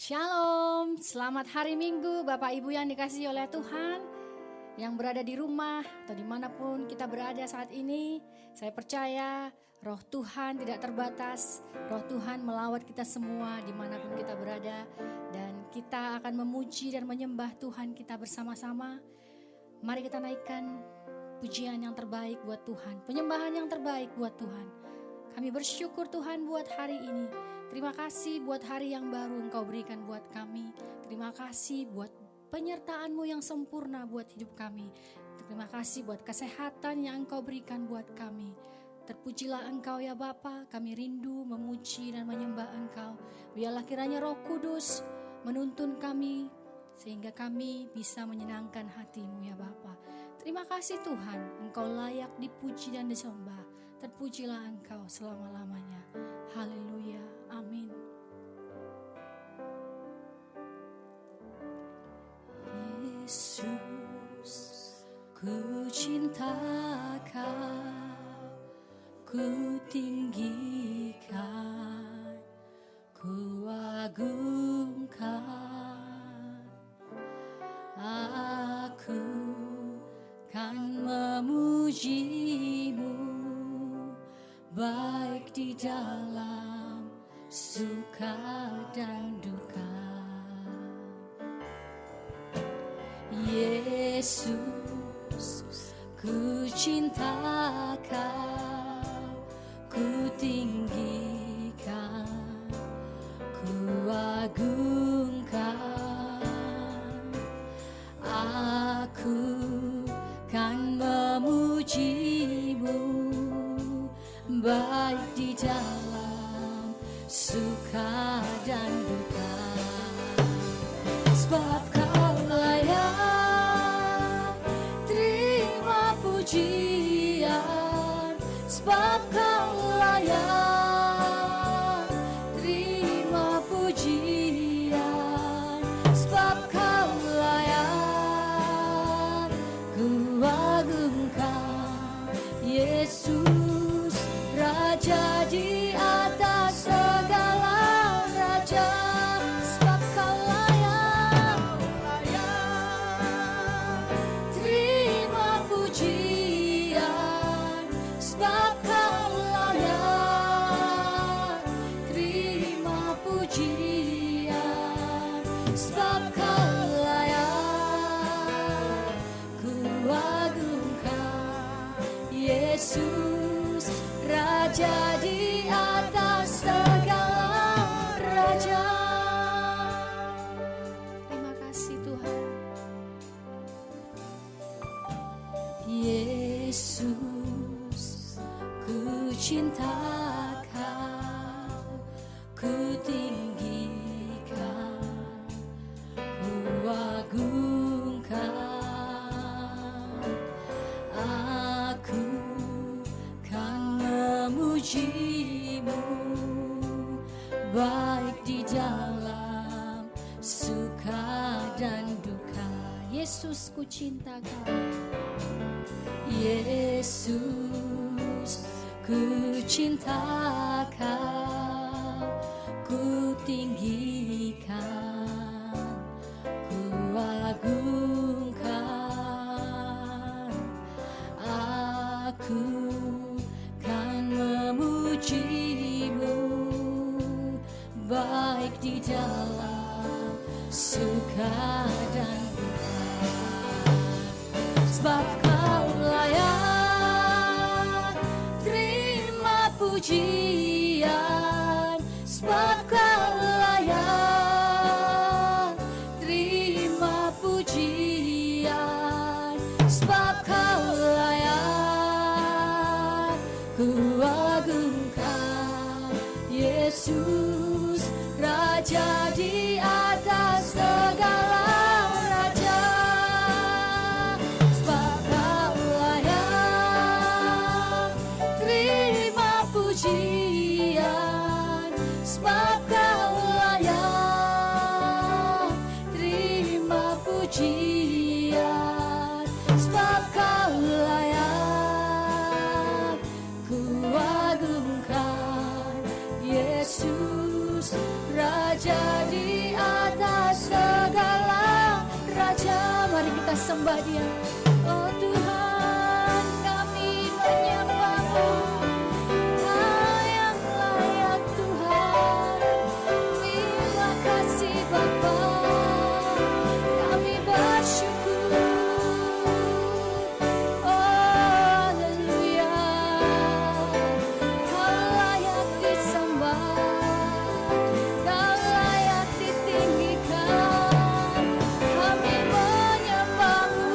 Shalom, selamat hari Minggu Bapak Ibu yang dikasihi oleh Tuhan, yang berada di rumah atau dimanapun kita berada saat ini. Saya percaya roh Tuhan tidak terbatas, roh Tuhan melawat kita semua dimanapun kita berada. Dan kita akan memuji dan menyembah Tuhan kita bersama-sama. Mari kita naikkan pujian yang terbaik buat Tuhan, penyembahan yang terbaik buat Tuhan. Kami bersyukur Tuhan buat hari ini. Terima kasih buat hari yang baru Engkau berikan buat kami. Terima kasih buat penyertaan-Mu yang sempurna buat hidup kami. Terima kasih buat kesehatan yang Engkau berikan buat kami. Terpujilah Engkau ya Bapa, kami rindu memuji dan menyembah Engkau. Biarlah kiranya Roh Kudus menuntun kami sehingga kami bisa menyenangkan hati-Mu ya Bapa. Terima kasih Tuhan, Engkau layak dipuji dan disembah. Terpujilah Engkau selama-lamanya. Haleluya, amin. Yesus, ku cinta Kau, ku tinggikan, ku agungkan. Aku kan memuji-Mu, baik di dalam suka dan duka. Yesus, ku cinta Kau, ku tinggikan, ku agungkan. Aku kan memuji-Mu, baik di dalam suka dan duka. Sebab Kau layak terima pujian, sebab Kau layak terima pujian, sebab Kau layak ku agungkan. Yesus, Raja di atas segala raja, sebab Kau layak terima pujian, sebab Kau layak terima pujian, sebab Kau layak ku agungkan. Yesus, Raja di atas segala raja. Terima kasih Tuhan. Yesus, ku cinta Kau, ku tinggikan, ku agungkan. Aku kan memuji-Mu, baik di dalam suka dan duka. Yesus, ku cinta Kau. Yesus, ku cinta Kau, ku tinggikan, ku agungkan. Aku kan memuji-Mu, baik di dalam suka dan duka. Sebab Kau layak terima pujian, sebab Kau layak terima pujian, sebab Kau layak ku agungkan. Yesus, Raja di atas segala raja, sebab Kau layak terima pujian, sebab Kau layak terima pujian, sebab Kau layak ku agungkan. Yesus, Raja di atas kita sembah Dia. Oh Tuhan, kami menyembah-Mu. Kau yang layak Tuhan. Terima kasih Bapa, kami bersyukur. Oh haleluya, Kau layak disembah, Kau layak ditinggikan. Kami menyembah-Mu.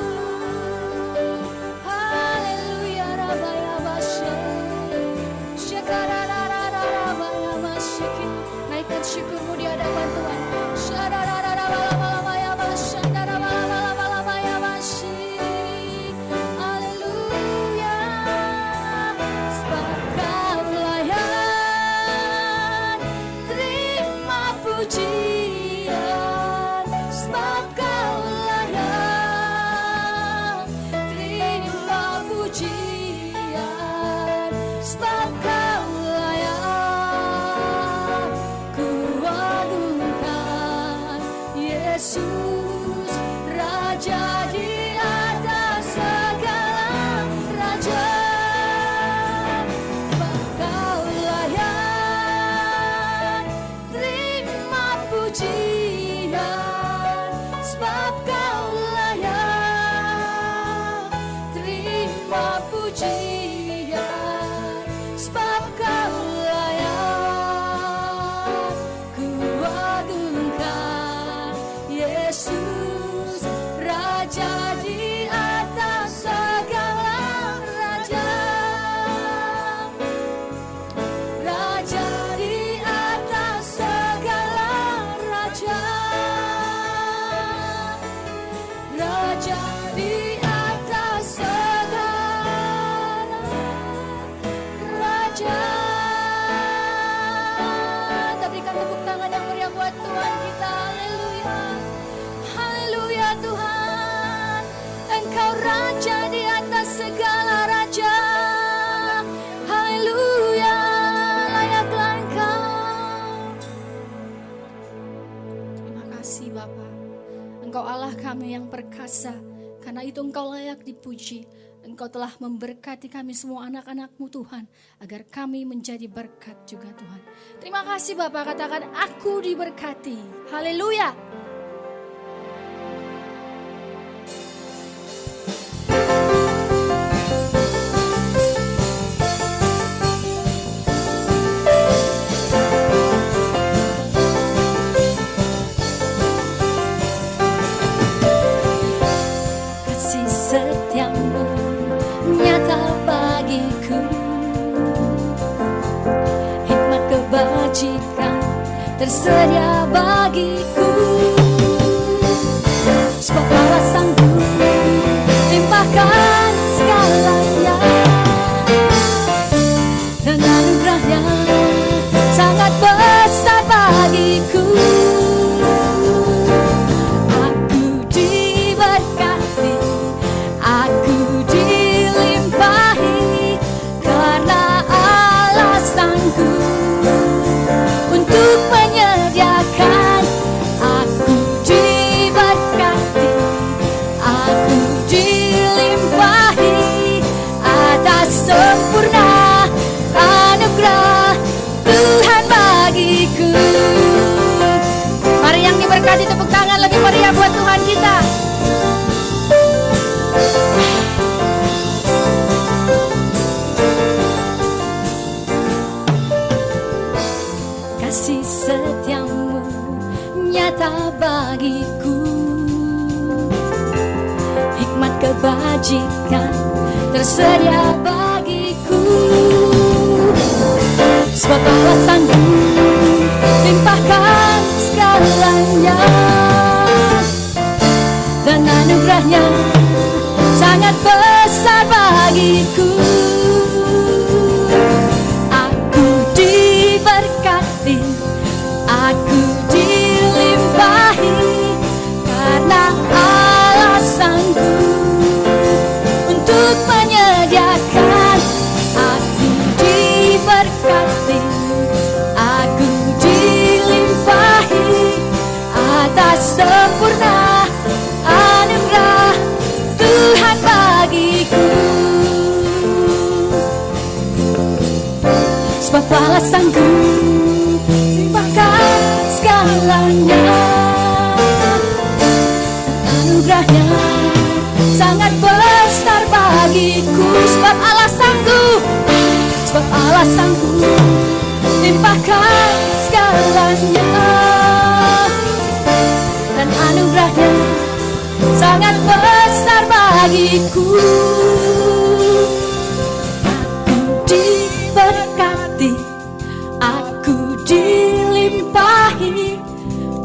Haleluya, Rabaya Basya, Syakararararabaya Masyiki. Naikkan syukurmu di hadapan Tuhan. Syararararabalabaya Basyandarabalabalabaya Masyi. Haleluya, sebab Kau layak terima pujian, sebab Kau layak terima pujian, sebab Kau layak ku agungkan. Yesus Raja di atas segala raja, sebab Kau layak terima pujian, sebab Kau layak terima pujian, sebab Kau layak ku agungkan. Yesus Raja di atas segala raja, Raja di atas segala raja, Raja di atas segala raja. Kita berikan tepuk tangan yang meriah buat Tuhan kita. Haleluya, haleluya Tuhan, Engkau Raja di atas segala raja. Haleluya, layaklah Engkau. Terima kasih Bapa, Engkau Allah kami yang perkasa. Karena itu Engkau layak dipuji. Engkau telah memberkati kami semua anak-anak-Mu Tuhan, agar kami menjadi berkat juga Tuhan. Terima kasih Bapak, katakan aku diberkati. Haleluya. Kasih setiamu nyata bagiku, hikmat kebajikan tersedia bagiku. Sebab Allah sanggup limpahkan segalanya, dan anugerahnya sangat besar bagiku. Aku diberkati, aku dilimpahi, karena Allah sanggup untuk menyediakan. Aku diberkati, aku dilimpahi atas sempurna anugerah Tuhan bagiku. Mari yang diberkati tepuk tangan lebih meriah buat Tuhan kita. Kasih setiamu nyata bagiku, hikmat kebajikan tersedia bagiku. Sebab Allah sanggup limpahkan segalanya, dan anugerahnya sangat besar bagiku. Aku diberkati, aku dilimpahi, karena Allah sanggup untuk menyediakan. Aku diberkati, aku dilimpahi atas sempurna anugerah sanggup limpahkan segalanya. Anugerahnya sangat besar bagiku, sebab Allah sanggup limpahkan segalanya. Dan anugerahnya sangat besar bagiku. Aku diberkati, aku dilimpahi,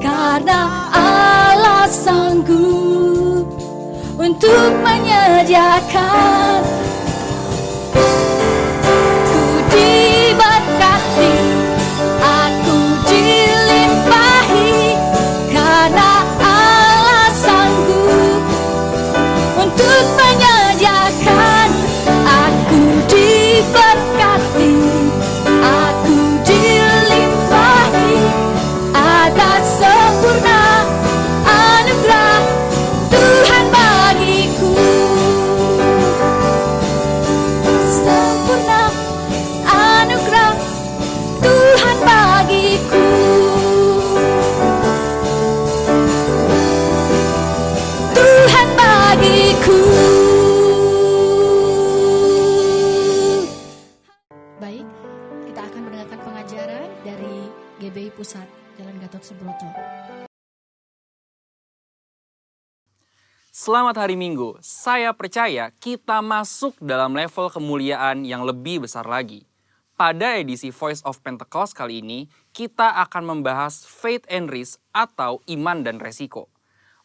karena Allah sanggup untuk menyediakan. Ku diberkati, aku dilimpahi, karena Allah sanggup untuk menyediakan. Aku diberkati, aku dilimpahi, atas sempurna anugerah Tuhan bagiku. Sempurna anugerah Tuhan bagiku. Tuhan bagiku. Baik, kita akan mendengarkan pengajaran dari GBI Pusat Jalan Gatot Subroto. Selamat hari Minggu, saya percaya kita masuk dalam level kemuliaan yang lebih besar lagi. Pada edisi Voice of Pentecost kali ini, kita akan membahas faith and risk atau iman dan resiko.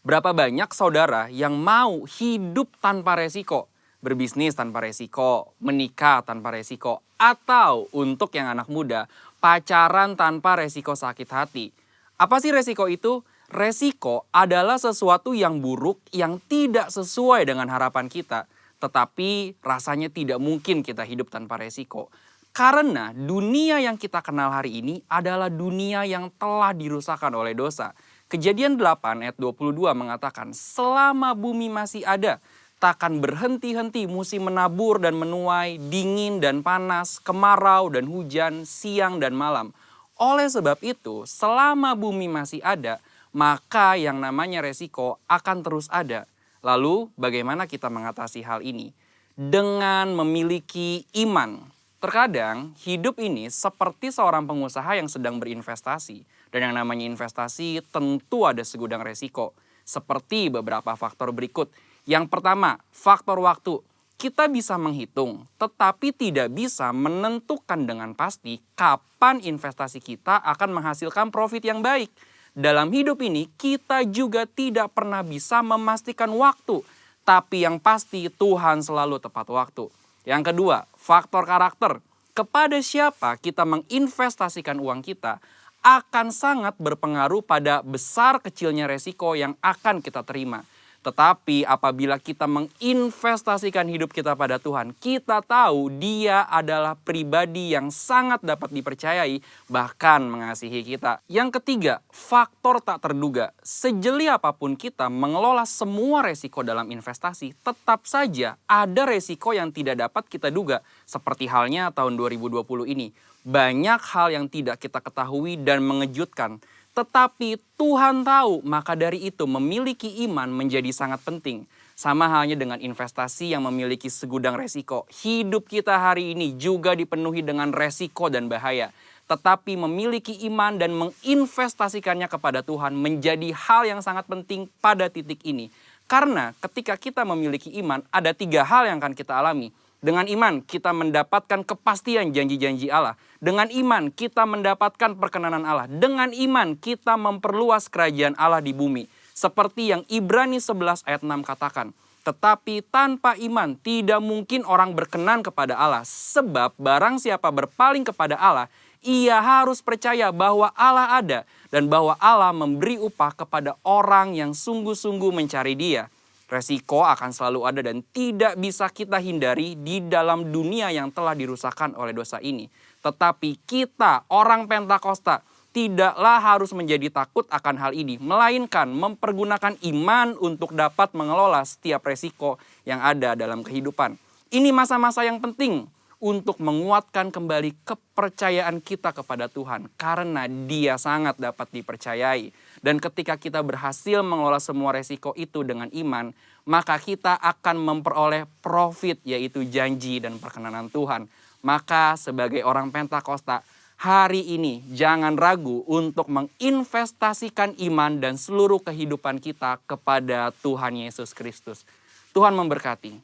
Berapa banyak saudara yang mau hidup tanpa resiko, berbisnis tanpa resiko, menikah tanpa resiko, atau untuk yang anak muda, pacaran tanpa resiko sakit hati. Apa sih resiko itu? Resiko adalah sesuatu yang buruk yang tidak sesuai dengan harapan kita. Tetapi rasanya tidak mungkin kita hidup tanpa resiko. Karena dunia yang kita kenal hari ini adalah dunia yang telah dirusakkan oleh dosa. Kejadian 8 ayat 22 mengatakan, selama bumi masih ada, takkan berhenti-henti musim menabur dan menuai, dingin dan panas, kemarau dan hujan, siang dan malam. Oleh sebab itu, selama bumi masih ada, maka yang namanya resiko akan terus ada. Lalu bagaimana kita mengatasi hal ini? Dengan memiliki iman. Terkadang hidup ini seperti seorang pengusaha yang sedang berinvestasi. Dan yang namanya investasi tentu ada segudang resiko. Seperti beberapa faktor berikut. Yang pertama, faktor waktu. Kita bisa menghitung, tetapi tidak bisa menentukan dengan pasti kapan investasi kita akan menghasilkan profit yang baik. Dalam hidup ini kita juga tidak pernah bisa memastikan waktu. Tapi yang pasti Tuhan selalu tepat waktu. Yang kedua, faktor karakter. Kepada siapa kita menginvestasikan uang kita akan sangat berpengaruh pada besar kecilnya resiko yang akan kita terima. Tetapi apabila kita menginvestasikan hidup kita pada Tuhan, kita tahu Dia adalah pribadi yang sangat dapat dipercayai, bahkan mengasihi kita. Yang ketiga, faktor tak terduga. Sejeli apapun kita mengelola semua resiko dalam investasi, tetap saja ada resiko yang tidak dapat kita duga. Seperti halnya tahun 2020 ini. Banyak hal yang tidak kita ketahui dan mengejutkan. Tetapi Tuhan tahu, maka dari itu memiliki iman menjadi sangat penting. Sama halnya dengan investasi yang memiliki segudang resiko. Hidup kita hari ini juga dipenuhi dengan resiko dan bahaya. Tetapi memiliki iman dan menginvestasikannya kepada Tuhan menjadi hal yang sangat penting pada titik ini. Karena ketika kita memiliki iman, ada 3 hal yang akan kita alami. Dengan iman kita mendapatkan kepastian janji-janji Allah. Dengan iman kita mendapatkan perkenanan Allah. Dengan iman kita memperluas kerajaan Allah di bumi. Seperti yang Ibrani 11 ayat 6 katakan. Tetapi tanpa iman tidak mungkin orang berkenan kepada Allah. Sebab barang siapa berpaling kepada Allah, ia harus percaya bahwa Allah ada. Dan bahwa Allah memberi upah kepada orang yang sungguh-sungguh mencari Dia. Resiko akan selalu ada dan tidak bisa kita hindari di dalam dunia yang telah dirusakkan oleh dosa ini. Tetapi kita, orang Pentakosta, tidaklah harus menjadi takut akan hal ini. Melainkan mempergunakan iman untuk dapat mengelola setiap resiko yang ada dalam kehidupan. Ini masa-masa yang penting untuk menguatkan kembali kepercayaan kita kepada Tuhan. Karena Dia sangat dapat dipercayai. Dan ketika kita berhasil mengelola semua resiko itu dengan iman, maka kita akan memperoleh profit, yaitu janji dan perkenanan Tuhan. Maka sebagai orang Pentakosta, hari ini jangan ragu untuk menginvestasikan iman dan seluruh kehidupan kita kepada Tuhan Yesus Kristus. Tuhan memberkati.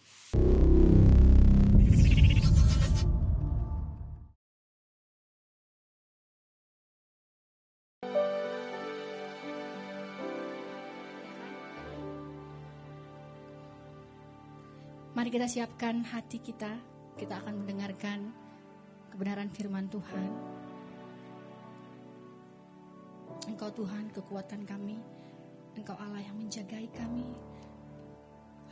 Mari kita siapkan hati kita. Kita akan mendengarkan kebenaran firman Tuhan. Engkau Tuhan kekuatan kami. Engkau Allah yang menjagai kami.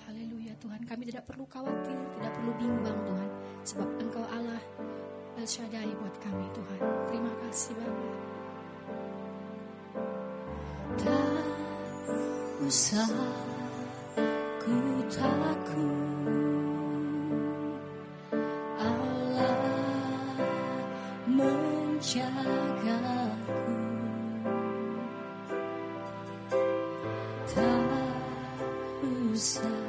Haleluya Tuhan. Kami tidak perlu khawatir, tidak perlu bimbang Tuhan. Sebab Engkau Allah El Shaddai buat kami Tuhan. Terima kasih Bapa. Tak usah ku takut. Menjagaku, tak usah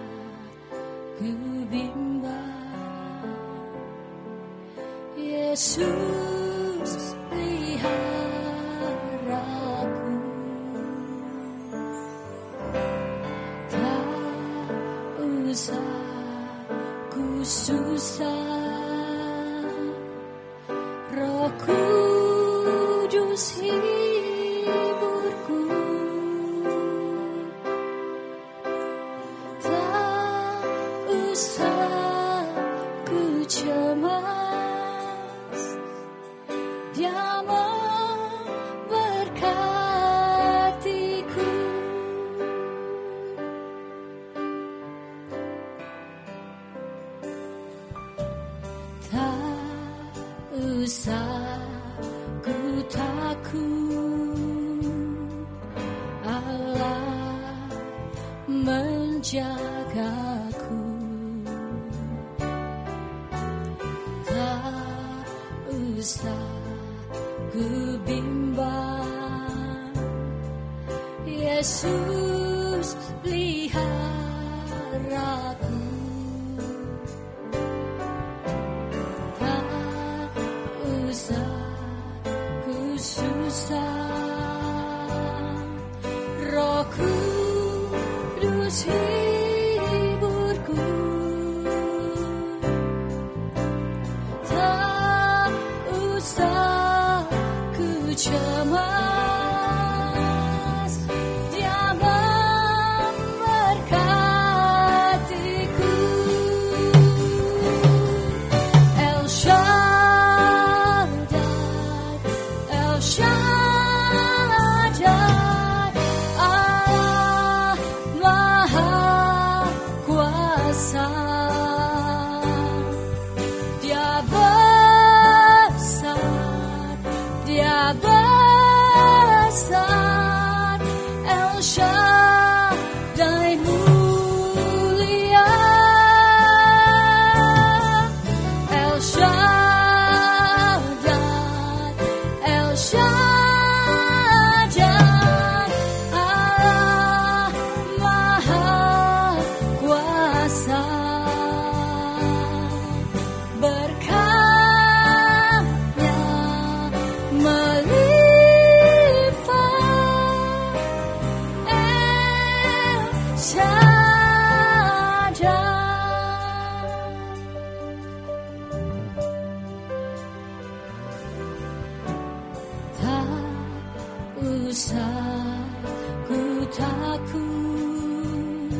ku bimbang. Yesus peliharaku, tak usah ku susah. Roh Kudus hiburku, tak usah ku cemas, Dia memberkatiku. Usah ku takut, Allah menjagaku. Tak usah ku bimbang, Yesus peliharaku. Roh Kudus hiburku, tak usah ku cemas, Dia memberkatiku. El Shaddai, El Shaddai, Allah Maha Kuasa. Dia besar, Dia besar. El Shaddai mulia, El Shaddai, El Shaddai, Allah Maha Kuasa. Berkatnya melimpah, El Shaddai. Tak usah ku takut,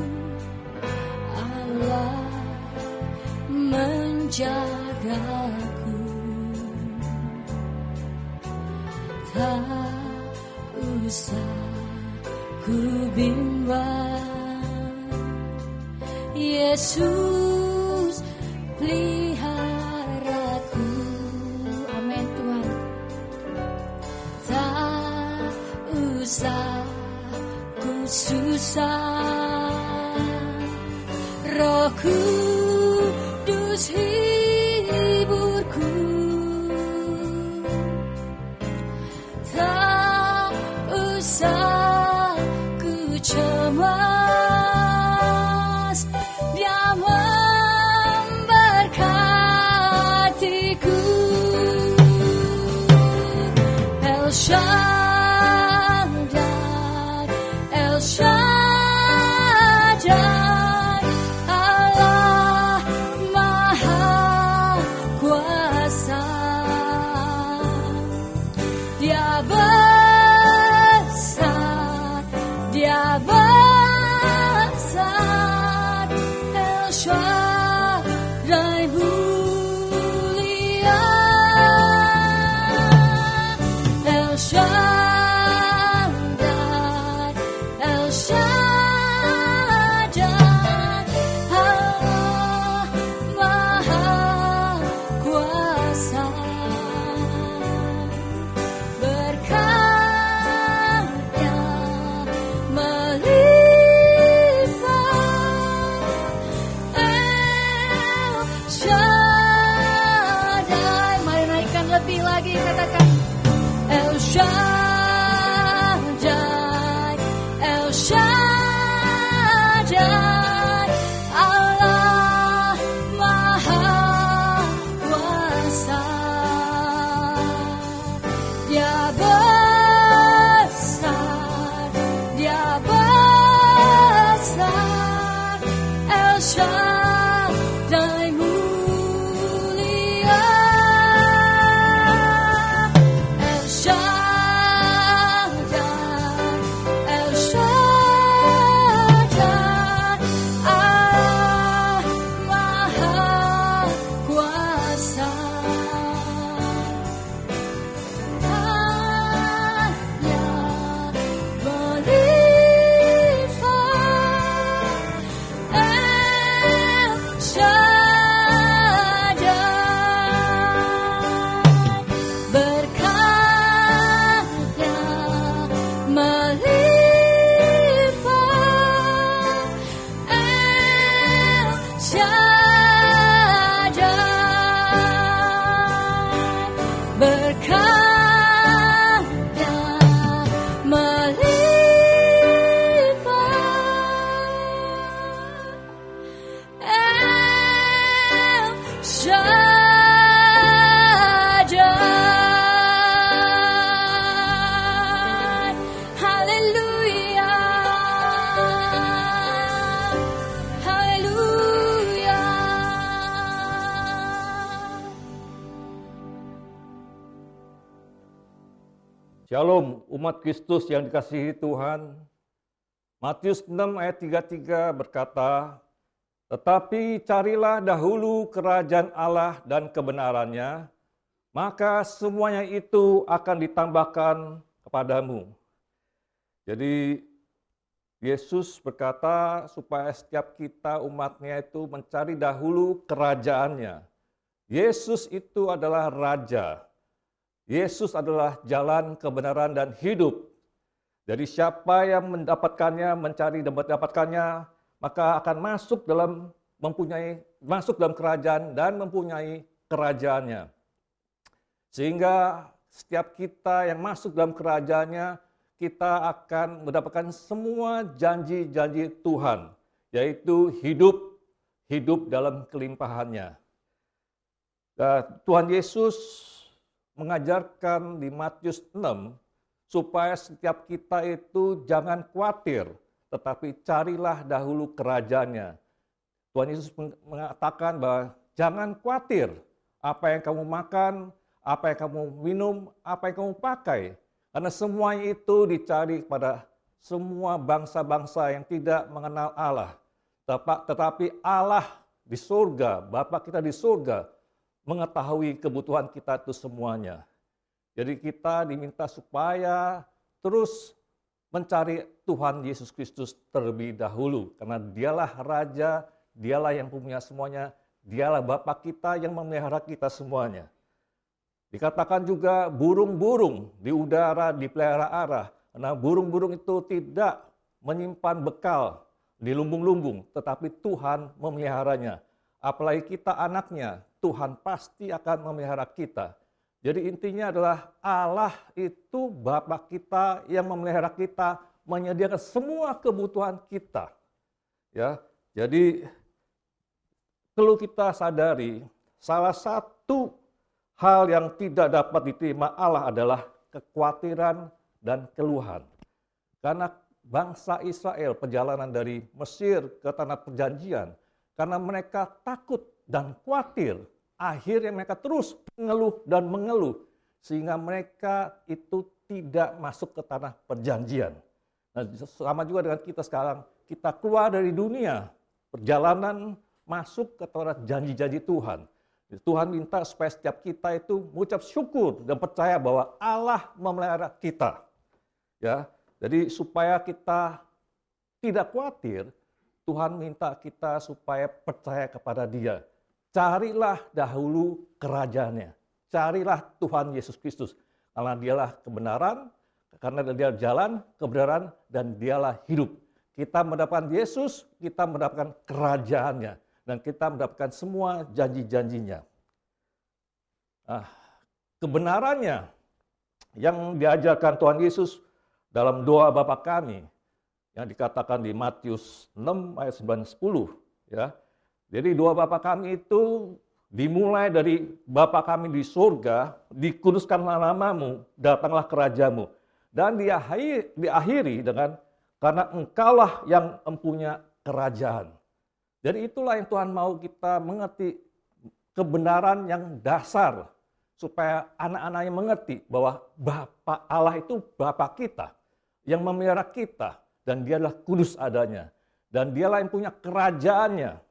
Allah menjagaku. Tak usah ku bimbang, Yesus peliharaku. Amin Tuhan. Tak usah ku susah, Roh Kudus hibur Lebih lagi katakan El Shaddai, El Shaddai, Allah Maha Kuasa. Dia besar, Dia besar, El Shaddai mulia, El Shaddai, El Shaddai, Allah Maha Kuasa. Shalom umat Kristus yang dikasihi Tuhan. Matius 6 ayat 33 berkata, "Tetapi carilah dahulu kerajaan Allah dan kebenarannya, maka semuanya itu akan ditambahkan kepadamu." Jadi Yesus berkata supaya setiap kita umatnya itu mencari dahulu kerajaannya. Yesus itu adalah Raja. Yesus adalah jalan, kebenaran, dan hidup. Jadi siapa yang mendapatkannya, mencari dan mendapatkannya, maka akan masuk dalam kerajaan dan mempunyai kerajaannya. Sehingga setiap kita yang masuk dalam kerajaannya, kita akan mendapatkan semua janji-janji Tuhan, yaitu hidup dalam kelimpahannya. Tuhan Yesus mengajarkan di Matius 6 supaya setiap kita itu jangan khawatir, tetapi carilah dahulu kerajaannya. Tuhan Yesus mengatakan bahwa jangan khawatir apa yang kamu makan, apa yang kamu minum, apa yang kamu pakai. Karena semua itu dicari pada semua bangsa-bangsa yang tidak mengenal Allah. Tetapi Allah di surga, Bapa kita di surga, mengetahui kebutuhan kita itu semuanya. Jadi kita diminta supaya terus mencari Tuhan Yesus Kristus terlebih dahulu. Karena dialah Raja, dialah yang punya semuanya, dialah Bapa kita yang memelihara kita semuanya. Dikatakan juga burung-burung di udara dipelihara Allah. Karena burung-burung itu tidak menyimpan bekal di lumbung-lumbung, tetapi Tuhan memeliharanya. Apalagi kita anaknya, Tuhan pasti akan memelihara kita. Jadi intinya adalah Allah itu Bapa kita yang memelihara kita, menyediakan semua kebutuhan kita. Ya, jadi perlu kita sadari salah satu hal yang tidak dapat diterima Allah adalah kekhawatiran dan keluhan. Karena bangsa Israel perjalanan dari Mesir ke tanah perjanjian, karena mereka takut dan khawatir, akhirnya mereka terus mengeluh dan mengeluh, sehingga mereka itu tidak masuk ke tanah perjanjian. Nah, sama juga dengan kita sekarang, kita keluar dari dunia, perjalanan masuk ke tanah janji-janji Tuhan. Tuhan minta supaya setiap kita itu mengucap syukur dan percaya bahwa Allah memelihara kita. Ya, jadi supaya kita tidak khawatir, Tuhan minta kita supaya percaya kepada Dia. Carilah dahulu kerajaannya. Carilah Tuhan Yesus Kristus. Karena dialah kebenaran, karena dia jalan, kebenaran, dan dialah hidup. Kita mendapatkan Yesus, kita mendapatkan kerajaannya. Dan kita mendapatkan semua janji-janjinya. kebenarannya yang diajarkan Tuhan Yesus dalam doa Bapa kami yang dikatakan di Matius 6 ayat 9-10 ya. Jadi doa Bapa kami itu dimulai dari Bapa kami di surga, dikuduskanlah namamu, datanglah kerajaanmu. Dan diakhiri dengan karena engkaulah yang mempunyai kerajaan. Jadi itulah yang Tuhan mau kita mengerti, kebenaran yang dasar supaya anak-anaknya mengerti bahwa Bapa Allah itu Bapa kita yang memelihara kita dan Dialah kudus adanya dan Dialah yang punya kerajaannya.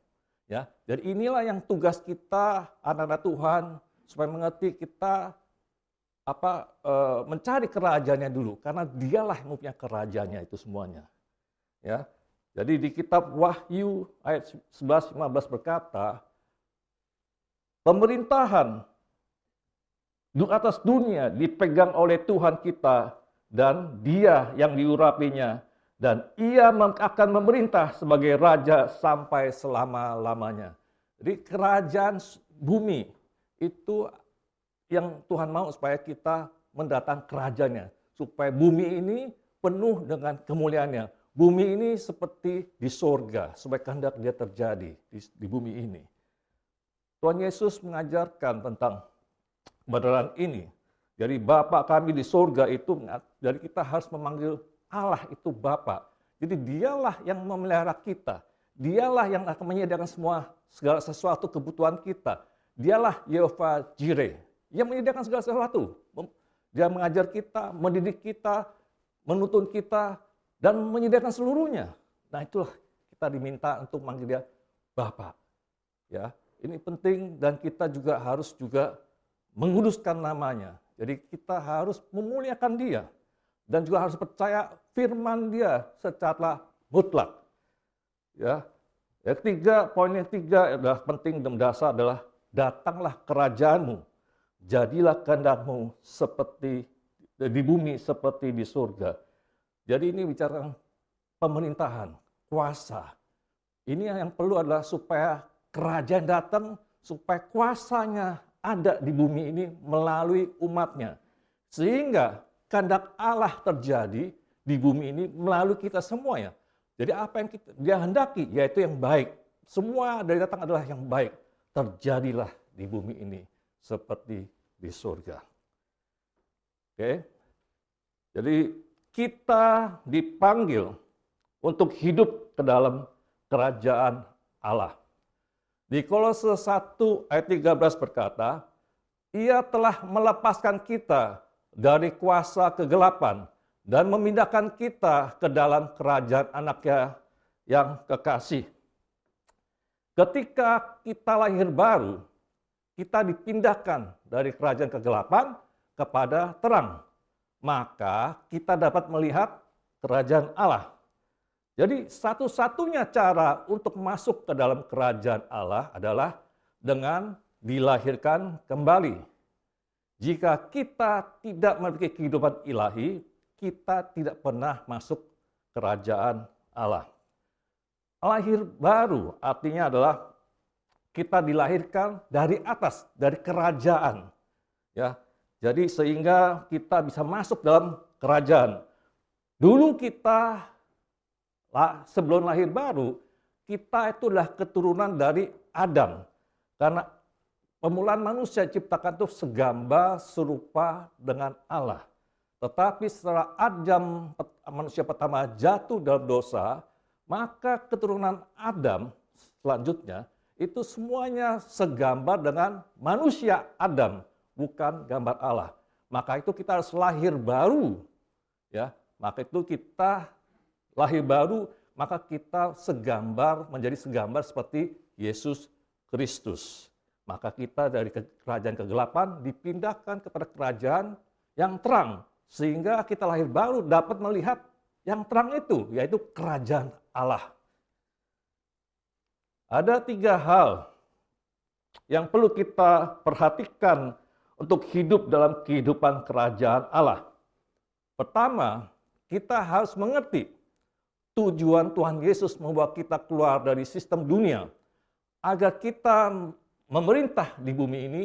Ya, jadi inilah yang tugas kita anak-anak Tuhan supaya mengerti kita mencari kerajaannya dulu karena Dialah yang punya kerajaannya itu semuanya. Ya. Jadi di kitab Wahyu ayat 11-15 berkata, pemerintahan di atas dunia dipegang oleh Tuhan kita dan Dia yang diurapinya dan Ia akan memerintah sebagai raja sampai selama-lamanya. Jadi kerajaan bumi itu yang Tuhan mau supaya kita mendatang kerajaannya, supaya bumi ini penuh dengan kemuliaannya. Bumi ini seperti di sorga, supaya kehendak Dia terjadi di bumi ini. Tuhan Yesus mengajarkan tentang kebenaran ini. Jadi Bapa kami di surga itu, jadi kita harus memanggil Allah itu Bapa. Jadi Dialah yang memelihara kita. Dialah yang akan menyediakan segala sesuatu kebutuhan kita. Dialah Yehova Jireh yang menyediakan segala sesuatu. Dia mengajar kita, mendidik kita, menuntun kita, dan menyediakan seluruhnya. Nah itulah kita diminta untuk memanggil Dia Bapa. Ya. Ini penting dan kita juga harus menguduskan namanya. Jadi kita harus memuliakan Dia dan juga harus percaya firman Dia secara mutlak. Ya. Poin yang ketiga adalah penting dan dasar adalah datanglah kerajaanmu. Jadilah kehendakmu seperti di bumi seperti di surga. Jadi ini bicara pemerintahan, kuasa. Ini yang perlu adalah supaya kerajaan datang, supaya kuasanya ada di bumi ini melalui umatnya. Sehingga kehendak Allah terjadi di bumi ini melalui kita semuanya. Jadi apa yang Dia hendaki, yaitu yang baik. Semua dari datang adalah yang baik. Terjadilah di bumi ini seperti di surga. Oke? Jadi kita dipanggil untuk hidup ke dalam kerajaan Allah. Di Kolose 1 ayat 13 berkata, Ia telah melepaskan kita dari kuasa kegelapan dan memindahkan kita ke dalam kerajaan Anaknya yang kekasih. Ketika kita lahir baru, kita dipindahkan dari kerajaan kegelapan kepada terang. Maka kita dapat melihat kerajaan Allah. Jadi satu-satunya cara untuk masuk ke dalam kerajaan Allah adalah dengan dilahirkan kembali. Jika kita tidak memiliki kehidupan ilahi, kita tidak pernah masuk kerajaan Allah. Lahir baru artinya adalah kita dilahirkan dari atas, dari kerajaan. Ya, jadi sehingga kita bisa masuk dalam kerajaan. Dulu kita sebelum lahir baru, kita itu adalah keturunan dari Adam. Karena pemulaan manusia diciptakan itu segambar serupa dengan Allah. Tetapi setelah Adam, manusia pertama jatuh dalam dosa, maka keturunan Adam selanjutnya itu semuanya segambar dengan manusia Adam, bukan gambar Allah. Maka itu kita harus lahir baru. Ya, maka itu kita lahir baru, maka kita menjadi segambar seperti Yesus Kristus. Maka kita dari kerajaan kegelapan dipindahkan kepada kerajaan yang terang. Sehingga kita lahir baru dapat melihat yang terang itu, yaitu kerajaan Allah. Ada 3 hal yang perlu kita perhatikan untuk hidup dalam kehidupan kerajaan Allah. Pertama, kita harus mengerti tujuan Tuhan Yesus membawa kita keluar dari sistem dunia agar kita memerintah di bumi ini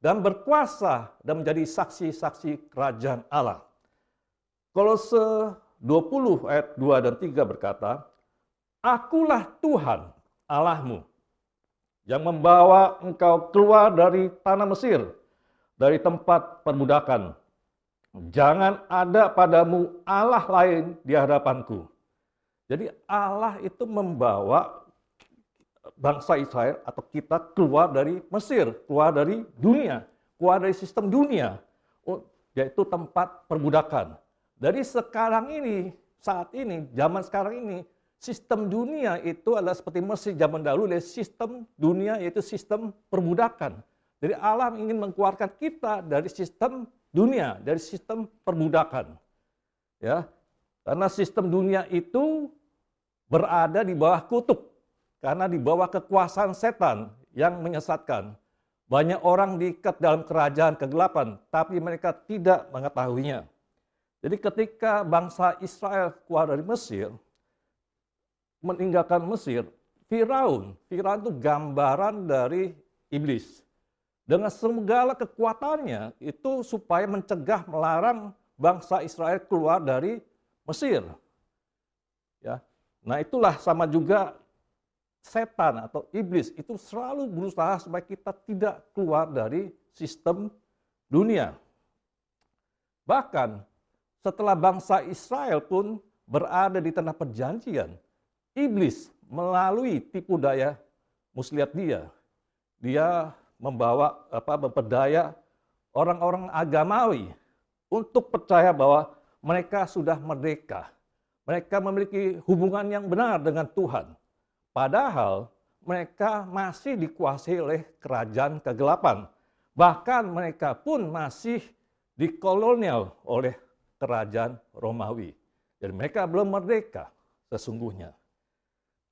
dan berkuasa dan menjadi saksi-saksi kerajaan Allah. Kolose 20 ayat 2 dan 3 berkata, Akulah Tuhan Allahmu yang membawa engkau keluar dari tanah Mesir, dari tempat perbudakan. Jangan ada padamu Allah lain di hadapanku. Jadi Allah itu membawa bangsa Israel atau kita keluar dari Mesir, keluar dari dunia, keluar dari sistem dunia, yaitu tempat perbudakan. Dari sekarang ini, saat ini, zaman sekarang ini, sistem dunia itu adalah seperti Mesir zaman dahulu, dari sistem dunia yaitu sistem perbudakan. Jadi Allah ingin mengeluarkan kita dari sistem dunia, dari sistem perbudakan. Ya, karena sistem dunia itu berada di bawah kutuk, karena di bawah kekuasaan setan yang menyesatkan. Banyak orang diikat dalam kerajaan kegelapan, tapi mereka tidak mengetahuinya. Jadi ketika bangsa Israel keluar dari Mesir, meninggalkan Mesir, Firaun itu gambaran dari iblis. Dengan segala kekuatannya itu supaya mencegah, melarang bangsa Israel keluar dari Mesir. Ya. Nah itulah sama juga setan atau iblis itu selalu berusaha supaya kita tidak keluar dari sistem dunia. Bahkan setelah bangsa Israel pun berada di tanah perjanjian, iblis melalui tipu daya muslihat dia memperdaya orang-orang agamawi untuk percaya bahwa mereka sudah merdeka. Mereka memiliki hubungan yang benar dengan Tuhan. Padahal mereka masih dikuasai oleh kerajaan kegelapan. Bahkan mereka pun masih dikolonial oleh kerajaan Romawi. Jadi mereka belum merdeka sesungguhnya.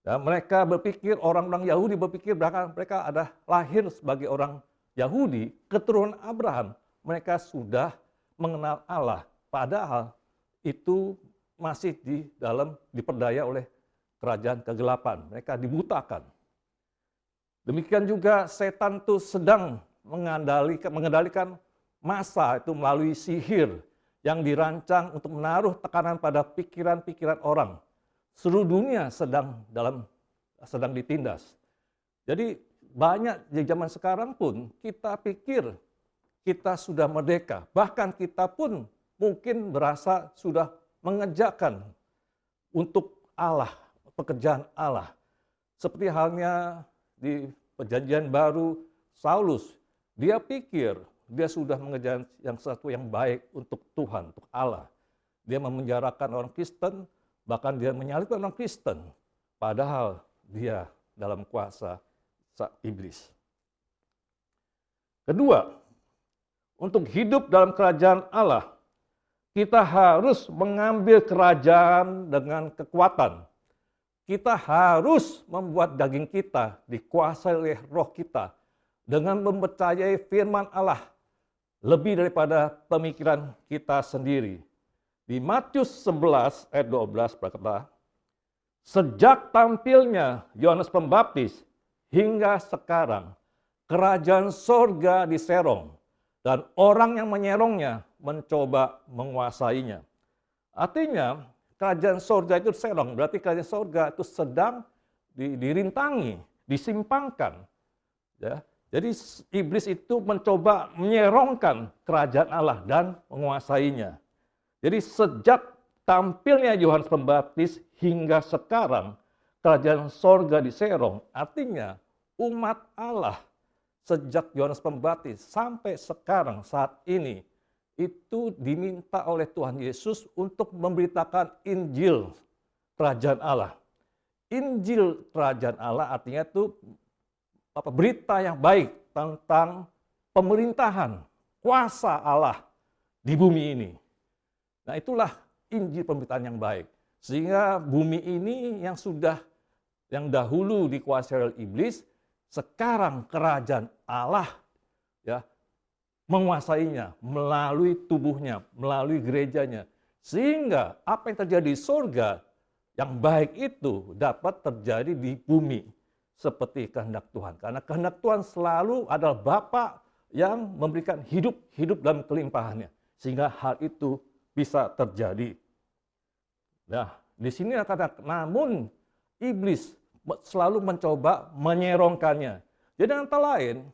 Dan mereka berpikir, orang-orang Yahudi berpikir bahkan mereka ada lahir sebagai orang Yahudi, keturunan Abraham. Mereka sudah mengenal Allah. Padahal itu masih diperdaya oleh kerajaan kegelapan. Mereka dibutakan. Demikian juga setan itu sedang mengendalikan massa itu melalui sihir yang dirancang untuk menaruh tekanan pada pikiran-pikiran orang. Seluruh dunia sedang ditindas. Jadi banyak di zaman sekarang pun kita pikir kita sudah merdeka. Bahkan kita pun mungkin berasa sudah mengerjakan untuk Allah, pekerjaan Allah. Seperti halnya di Perjanjian Baru, Saulus, dia pikir dia sudah mengerjakan yang sesuatu yang baik untuk Tuhan, untuk Allah. Dia memenjarakan orang Kristen, bahkan dia menyalibkan orang Kristen. Padahal dia dalam kuasa iblis. Kedua, untuk hidup dalam kerajaan Allah, kita harus mengambil kerajaan dengan kekuatan. Kita harus membuat daging kita dikuasai oleh roh kita dengan mempercayai firman Allah lebih daripada pemikiran kita sendiri. Di Matius 11 ayat 12 berkata, sejak tampilnya Yohanes Pembaptis hingga sekarang, kerajaan sorga diserong dan orang yang menyerongnya mencoba menguasainya. Artinya, kerajaan sorga itu diserong, berarti kerajaan sorga itu sedang dirintangi, disimpangkan. Ya. Jadi iblis itu mencoba menyerongkan kerajaan Allah dan menguasainya. Jadi sejak tampilnya Yohanes Pembaptis hingga sekarang, kerajaan sorga diserong. Artinya umat Allah sejak Yohanes Pembaptis sampai sekarang saat ini, itu diminta oleh Tuhan Yesus untuk memberitakan Injil kerajaan Allah. Injil kerajaan Allah artinya itu berita yang baik tentang pemerintahan, kuasa Allah di bumi ini. Nah itulah Injil pemberitaan yang baik. Sehingga bumi ini yang dahulu dikuasai oleh iblis, sekarang kerajaan Allah ya menguasainya melalui tubuhnya, melalui gerejanya. Sehingga apa yang terjadi di surga yang baik itu dapat terjadi di bumi seperti kehendak Tuhan. Karena kehendak Tuhan selalu adalah Bapa yang memberikan hidup dalam kelimpahannya. Sehingga hal itu bisa terjadi. Nah, di sini kata, namun iblis selalu mencoba menyerongkannya. Jadi antara lain,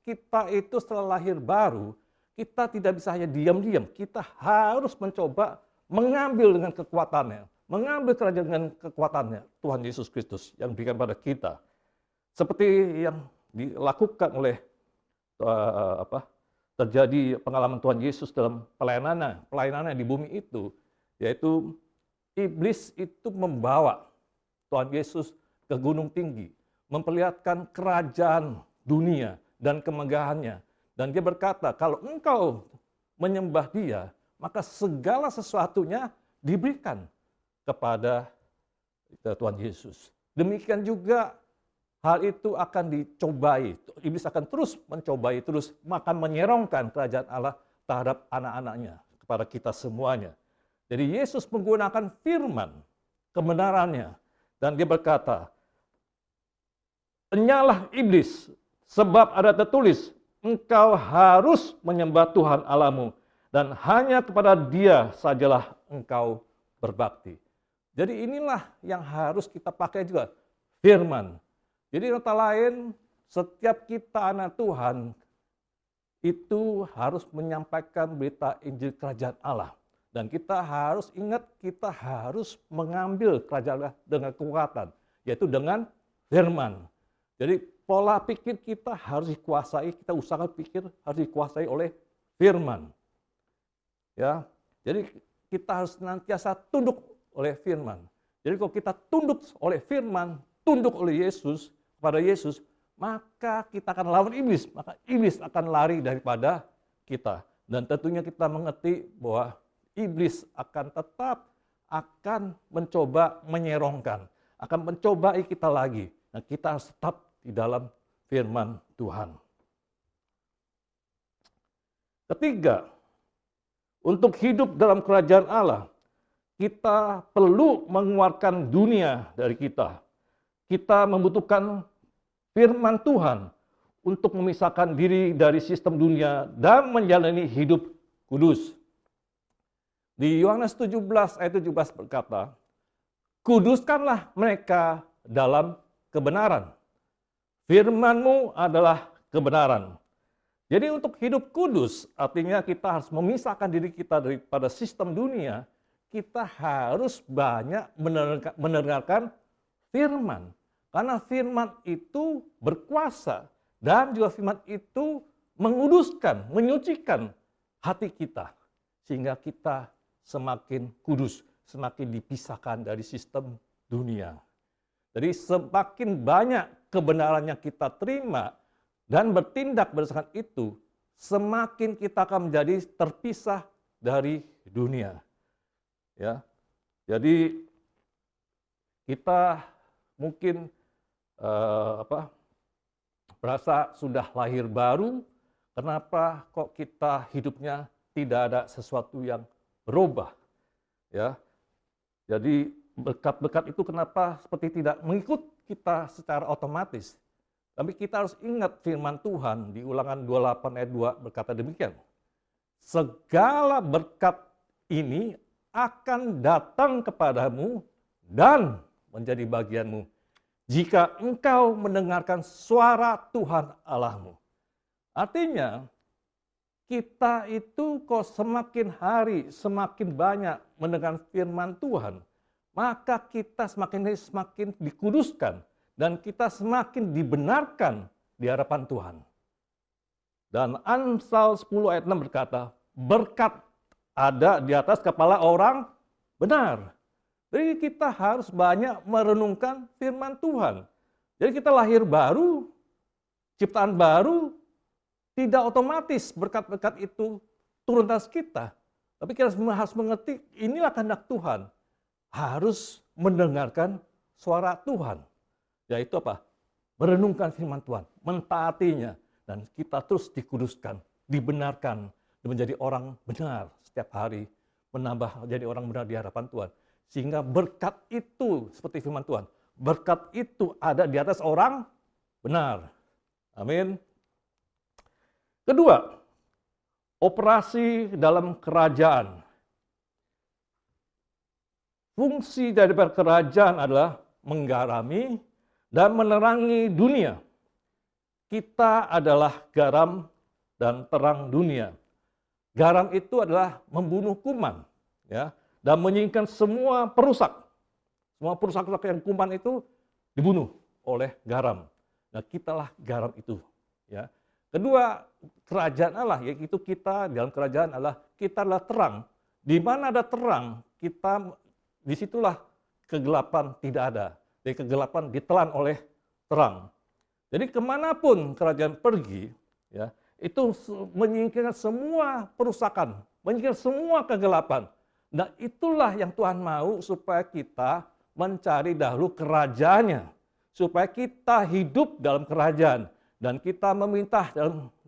kita itu setelah lahir baru, kita tidak bisa hanya diam-diam. Kita harus mencoba mengambil dengan kekuatannya. Mengambil kerajaan dengan kekuatannya, Tuhan Yesus Kristus yang diberikan pada kita. Seperti yang dilakukan oleh terjadi pengalaman Tuhan Yesus dalam pelayanannya di bumi itu, yaitu iblis itu membawa Tuhan Yesus ke gunung tinggi, memperlihatkan kerajaan dunia dan kemegahannya. Dan dia berkata, kalau engkau menyembah dia, maka segala sesuatunya diberikan kepada Tuhan Yesus. Demikian juga hal itu akan dicobai. Iblis akan terus mencobai, terus akan menyerongkan kerajaan Allah terhadap anak-anaknya, kepada kita semuanya. Jadi Yesus menggunakan firman, kebenarannya. Dan dia berkata, "Enyalah iblis, sebab ada tertulis, engkau harus menyembah Tuhan Allahmu, dan hanya kepada dia sajalah engkau berbakti." Jadi inilah yang harus kita pakai juga, firman. Jadi kata lain, setiap kita anak Tuhan itu harus menyampaikan berita Injil Kerajaan Allah. Dan kita harus ingat, kita harus mengambil kerajaan Allah dengan kekuatan, yaitu dengan firman. Jadi pola pikir kita harus dikuasai, kita usahakan pikir harus dikuasai oleh firman. Ya, jadi kita harus senantiasa tunduk oleh firman. Jadi kalau kita tunduk oleh firman, tunduk oleh Yesus, kepada Yesus, maka kita akan lawan iblis, maka iblis akan lari daripada kita. Dan tentunya kita mengerti bahwa iblis akan tetap mencoba menyerongkan, akan mencobai kita lagi. Nah, kita harus tetap di dalam firman Tuhan. Ketiga, untuk hidup dalam kerajaan Allah, kita perlu mengeluarkan dunia dari kita. Kita membutuhkan firman Tuhan untuk memisahkan diri dari sistem dunia dan menjalani hidup kudus. Di Yohanes 17 ayat 17 berkata, "Kuduskanlah mereka dalam kebenaran. Firman-Mu adalah kebenaran." Jadi untuk hidup kudus, artinya kita harus memisahkan diri kita daripada sistem dunia. Kita harus banyak mendengarkan firman. Karena firman itu berkuasa. Dan juga firman itu menguduskan, menyucikan hati kita. Sehingga kita semakin kudus, semakin dipisahkan dari sistem dunia. Jadi semakin banyak kebenaran yang kita terima dan bertindak berdasarkan itu, semakin kita akan menjadi terpisah dari dunia. Ya, jadi kita mungkin berasa sudah lahir baru, kenapa kok kita hidupnya tidak ada sesuatu yang berubah? Ya, jadi berkat-berkat itu kenapa seperti tidak mengikut kita secara otomatis? Tapi kita harus ingat firman Tuhan di Ulangan 28 ayat 2 berkata demikian. Segala berkat ini akan datang kepadamu dan menjadi bagianmu jika engkau mendengarkan suara Tuhan Allahmu. Artinya, kita itu kok semakin hari semakin banyak mendengar firman Tuhan, maka kita semakin dikuduskan dan kita semakin dibenarkan di hadapan Tuhan. Dan Amsal 10 ayat 6 berkata, berkat ada di atas kepala orang benar. Jadi kita harus banyak merenungkan firman Tuhan. Jadi kita lahir baru, ciptaan baru, tidak otomatis berkat-berkat itu turun atas kita. Tapi kita harus mengerti inilah kehendak Tuhan. Harus mendengarkan suara Tuhan. Yaitu apa? Merenungkan firman Tuhan, mentaatinya. Dan kita terus dikuduskan, dibenarkan, menjadi orang benar setiap hari. Menambah jadi orang benar di hadapan Tuhan. Sehingga berkat itu, seperti firman Tuhan, berkat itu ada di atas orang benar. Amin. Kedua, operasi dalam kerajaan. Fungsi daripada kerajaan adalah menggarami dan menerangi dunia. Kita adalah garam dan terang dunia. Garam itu adalah membunuh kuman, ya, dan menyingkirkan semua perusak. Semua perusak-perusak yang kuman itu dibunuh oleh garam. Nah, kitalah garam itu, ya. Kedua, kerajaan Allah, yaitu kita dalam kerajaan Allah, kita adalah terang. Di mana ada terang, kita disitulah kegelapan tidak ada. Jadi kegelapan ditelan oleh terang. Jadi kemanapun kerajaan pergi, ya, itu menyingkirkan semua perusakan, menyingkirkan semua kegelapan. Nah, itulah yang Tuhan mau supaya kita mencari dahulu kerajaannya, supaya kita hidup dalam kerajaan dan kita meminta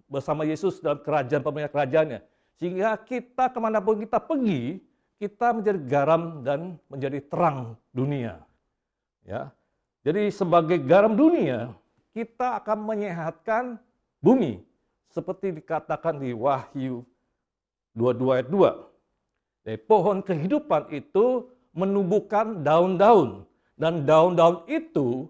bersama Yesus dalam kerajaan pemerintah kerajaannya, sehingga kita kemanapun kita pergi, kita menjadi garam dan menjadi terang dunia. Ya, jadi sebagai garam dunia, kita akan menyehatkan bumi, seperti dikatakan di Wahyu 22 ayat 2. Jadi, pohon kehidupan itu menumbuhkan daun-daun, dan daun-daun itu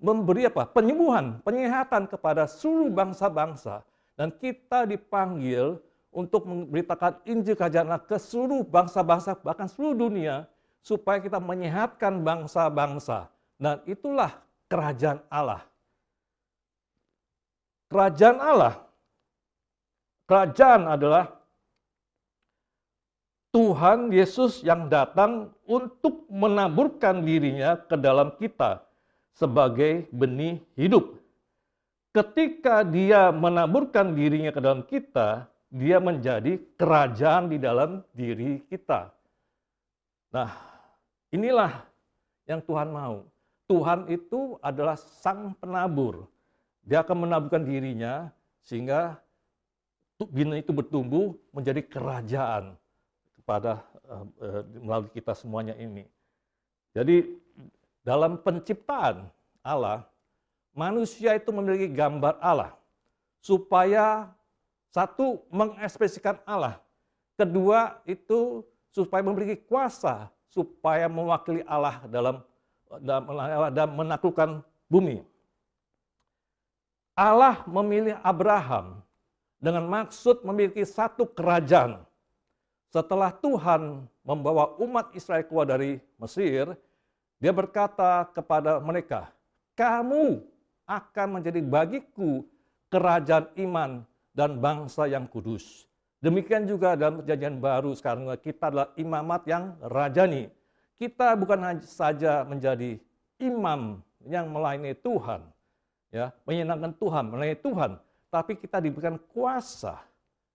memberi apa? Penyembuhan, penyehatan kepada seluruh bangsa-bangsa. Dan kita dipanggil untuk memberitakan Injil Kerajaan Allah ke seluruh bangsa-bangsa, bahkan seluruh dunia, supaya kita menyehatkan bangsa-bangsa. Dan itulah kerajaan Allah. Kerajaan Allah, kerajaan adalah Tuhan Yesus yang datang untuk menaburkan dirinya ke dalam kita sebagai benih hidup. Ketika dia menaburkan dirinya ke dalam kita, dia menjadi kerajaan di dalam diri kita. Nah, inilah yang Tuhan mau. Tuhan itu adalah sang penabur. Dia akan menaburkan dirinya sehingga benih itu bertumbuh menjadi kerajaan kepada melalui kita semuanya ini. Jadi dalam penciptaan Allah, manusia itu memiliki gambar Allah supaya satu, mengekspresikan Allah. Kedua, itu supaya memiliki kuasa, supaya mewakili Allah dalam menaklukkan bumi. Allah memilih Abraham dengan maksud memiliki satu kerajaan. Setelah Tuhan membawa umat Israel keluar dari Mesir, dia berkata kepada mereka, "Kamu akan menjadi bagiku kerajaan iman dan bangsa yang kudus." Demikian juga dalam perjanjian baru sekarang kita adalah imamat yang rajani. Kita bukan saja menjadi imam yang melayani Tuhan, ya, menyenangkan Tuhan, melayani Tuhan, tapi kita diberikan kuasa,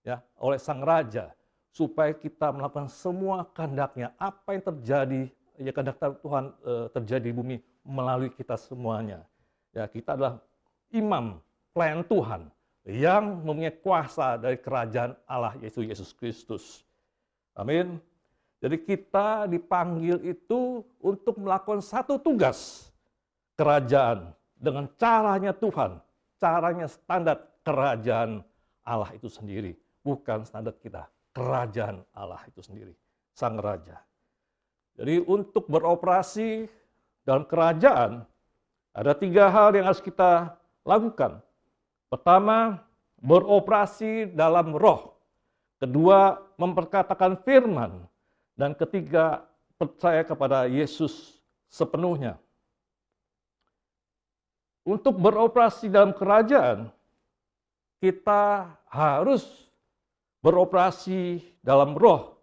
ya, oleh Sang Raja supaya kita melakukan semua kehendak-Nya. Apa yang terjadi, ya, kehendak Tuhan terjadi di bumi melalui kita semuanya. Ya, kita adalah imam, pelayan Tuhan yang mempunyai kuasa dari kerajaan Allah yaitu Yesus Kristus. Amin. Jadi kita dipanggil itu untuk melakukan satu tugas kerajaan dengan caranya Tuhan, caranya standar kerajaan Allah itu sendiri, bukan standar kita, kerajaan Allah itu sendiri, Sang Raja. Jadi untuk beroperasi dalam kerajaan, ada 3 hal yang harus kita lakukan. Pertama, beroperasi dalam roh. Kedua, memperkatakan firman. Dan ketiga, percaya kepada Yesus sepenuhnya. Untuk beroperasi dalam kerajaan, kita harus beroperasi dalam roh.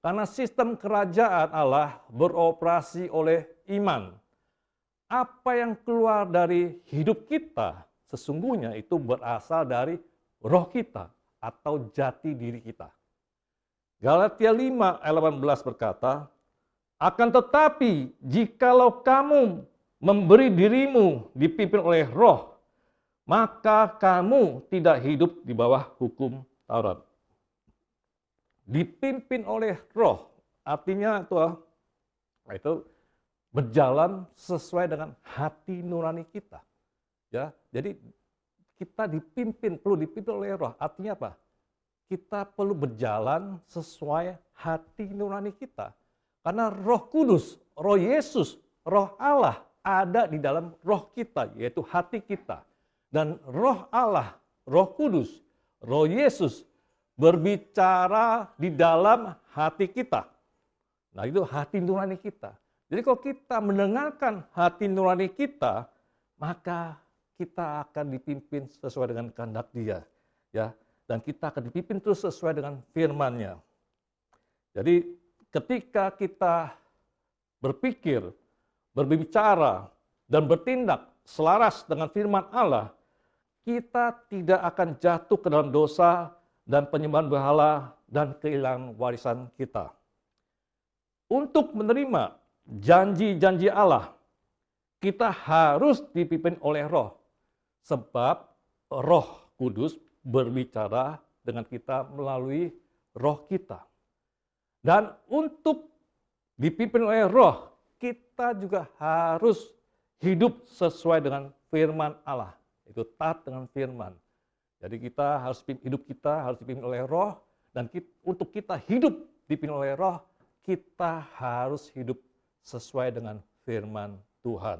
Karena sistem kerajaan Allah beroperasi oleh iman. Apa yang keluar dari hidup kita, sesungguhnya itu berasal dari roh kita atau jati diri kita. Galatia 5 ayat 18 berkata, "Akan tetapi jikalau kamu memberi dirimu dipimpin oleh roh, maka kamu tidak hidup di bawah hukum Taurat." Dipimpin oleh roh, artinya itu berjalan sesuai dengan hati nurani kita. Ya, jadi kita perlu dipimpin oleh Roh. Artinya apa? Kita perlu berjalan sesuai hati nurani kita. Karena Roh Kudus, Roh Yesus, Roh Allah ada di dalam roh kita, yaitu hati kita. Dan Roh Allah, Roh Kudus, Roh Yesus berbicara di dalam hati kita. Nah, itu hati nurani kita. Jadi kalau kita mendengarkan hati nurani kita, maka kita akan dipimpin sesuai dengan kehendak Dia, ya. Dan kita akan dipimpin terus sesuai dengan firman-Nya. Jadi ketika kita berpikir, berbicara, dan bertindak selaras dengan firman Allah, kita tidak akan jatuh ke dalam dosa dan penyembahan berhala dan kehilangan warisan kita. Untuk menerima janji-janji Allah, kita harus dipimpin oleh Roh. Sebab Roh Kudus berbicara dengan kita melalui roh kita. Dan untuk dipimpin oleh Roh, kita juga harus hidup sesuai dengan firman Allah. Itu taat dengan firman. Jadi hidup kita harus dipimpin oleh Roh, dan untuk kita hidup dipimpin oleh Roh, kita harus hidup sesuai dengan firman Tuhan.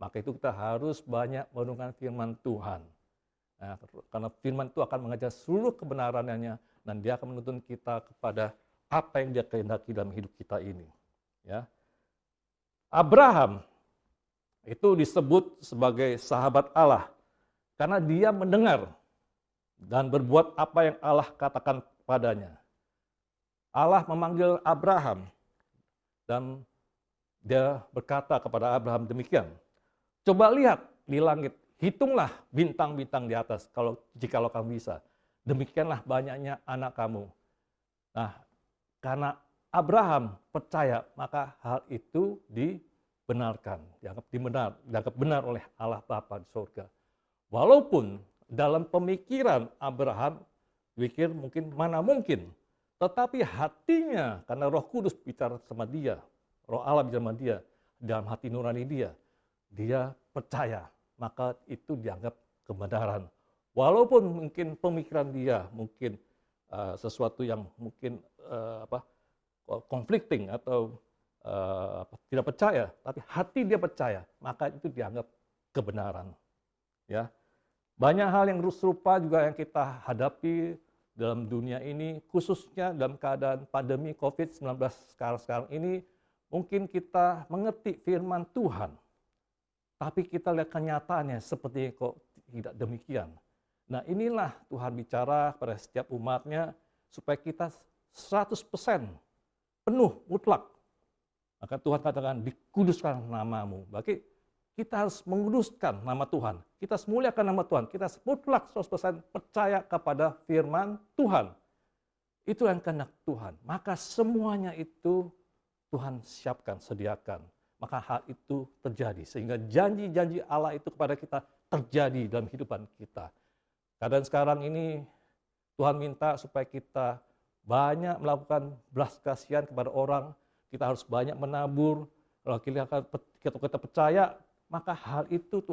Maka itu kita harus banyak merenungkan firman Tuhan. Nah, karena firman itu akan mengajar seluruh kebenarannya, dan dia akan menuntun kita kepada apa yang dia kehendaki dalam hidup kita ini. Ya. Abraham itu disebut sebagai sahabat Allah karena dia mendengar dan berbuat apa yang Allah katakan padanya. Allah memanggil Abraham dan dia berkata kepada Abraham demikian, "Coba lihat di langit, hitunglah bintang-bintang di atas jikalau kamu bisa. Demikianlah banyaknya anak kamu." Nah, karena Abraham percaya, maka hal itu dibenarkan, dianggap benar oleh Allah Bapa di surga. Walaupun dalam pemikiran Abraham pikir mana mungkin, tetapi hatinya, karena Roh Kudus bicara sama dia, Roh Allah bicara sama dia, dalam hati nurani dia percaya, maka itu dianggap kebenaran. Walaupun mungkin pemikiran dia mungkin sesuatu yang mungkin conflicting atau tidak percaya, tapi hati dia percaya, maka itu dianggap kebenaran. Ya, banyak hal yang serupa juga yang kita hadapi dalam dunia ini, khususnya dalam keadaan pandemi COVID-19 sekarang ini, mungkin kita mengerti firman Tuhan, tapi kita lihat kenyataannya seperti kok tidak demikian. Nah, inilah Tuhan bicara pada setiap umatnya supaya kita 100% penuh, mutlak. Maka Tuhan katakan, dikuduskan namamu. Berarti kita harus menguduskan nama Tuhan. Kita harus muliakan nama Tuhan. Kita mutlak 100% percaya kepada firman Tuhan. Itu yang kehendak Tuhan. Maka semuanya itu Tuhan siapkan, sediakan. Maka hal itu terjadi. Sehingga janji-janji Allah itu kepada kita terjadi dalam kehidupan kita. Keadaan sekarang ini Tuhan minta supaya kita banyak melakukan belas kasihan kepada orang. Kita harus banyak menabur. Kalau kita percaya, maka hal itu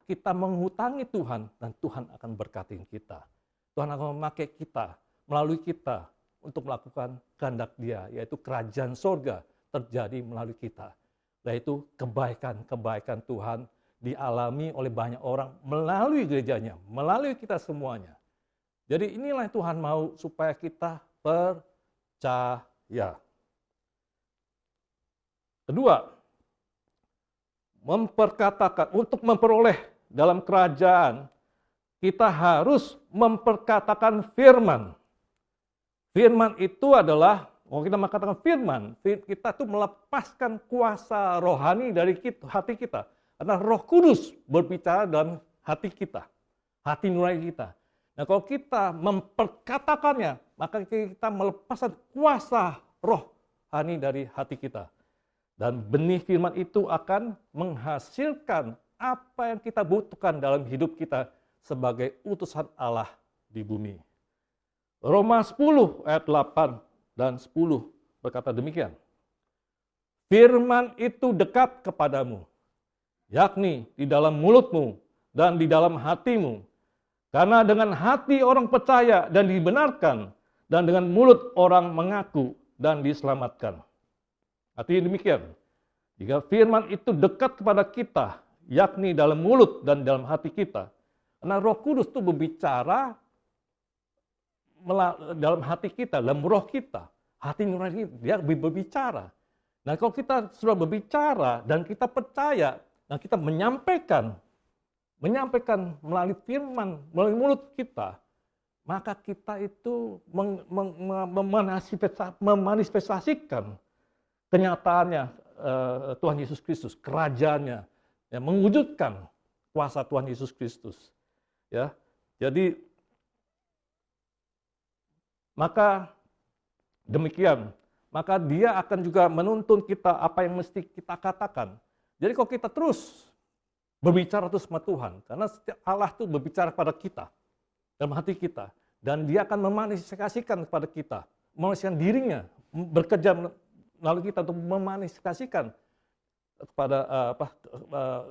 kita menghutangi Tuhan, dan Tuhan akan berkatin kita. Tuhan akan memakai kita, melalui kita, untuk melakukan kehendak Dia, yaitu kerajaan sorga terjadi melalui kita. Yaitu kebaikan Tuhan dialami oleh banyak orang melalui gerejanya, melalui kita semuanya. Jadi inilah yang Tuhan mau supaya kita percaya. Kedua, memperkatakan, untuk memperoleh dalam kerajaan, kita harus memperkatakan firman. Firman itu adalah, kalau kita mengatakan firman, kita tuh melepaskan kuasa rohani dari hati kita. Karena Roh Kudus berbicara dalam hati kita, hati nurani kita. Nah, kalau kita memperkatakannya, maka kita melepaskan kuasa rohani dari hati kita. Dan benih firman itu akan menghasilkan apa yang kita butuhkan dalam hidup kita sebagai utusan Allah di bumi. Roma 10 ayat 8 dan 10 berkata demikian. Firman itu dekat kepadamu, yakni di dalam mulutmu dan di dalam hatimu. Karena dengan hati orang percaya dan dibenarkan, dan dengan mulut orang mengaku dan diselamatkan. Artinya demikian, jika firman itu dekat kepada kita, yakni dalam mulut dan dalam hati kita. Karena Roh Kudus itu berbicara dalam hati kita, dalam roh kita. Hati nurani dia berbicara. Nah, kalau kita sudah berbicara dan kita percaya, dan kita menyampaikan melalui firman, melalui mulut kita, maka kita itu memanifestasikan kenyataannya Tuhan Yesus Kristus, kerajaannya, ya, mewujudkan kuasa Tuhan Yesus Kristus. Ya, jadi maka demikian, maka Dia akan juga menuntun kita apa yang mesti kita katakan. Jadi kalau kita terus berbicara terus sama Tuhan, karena setiap Allah itu berbicara pada kita, dalam hati kita, dan Dia akan memanifestasikan kepada kita, memanifestasikan dirinya, bekerja melalui kita untuk memanifestasikan kepada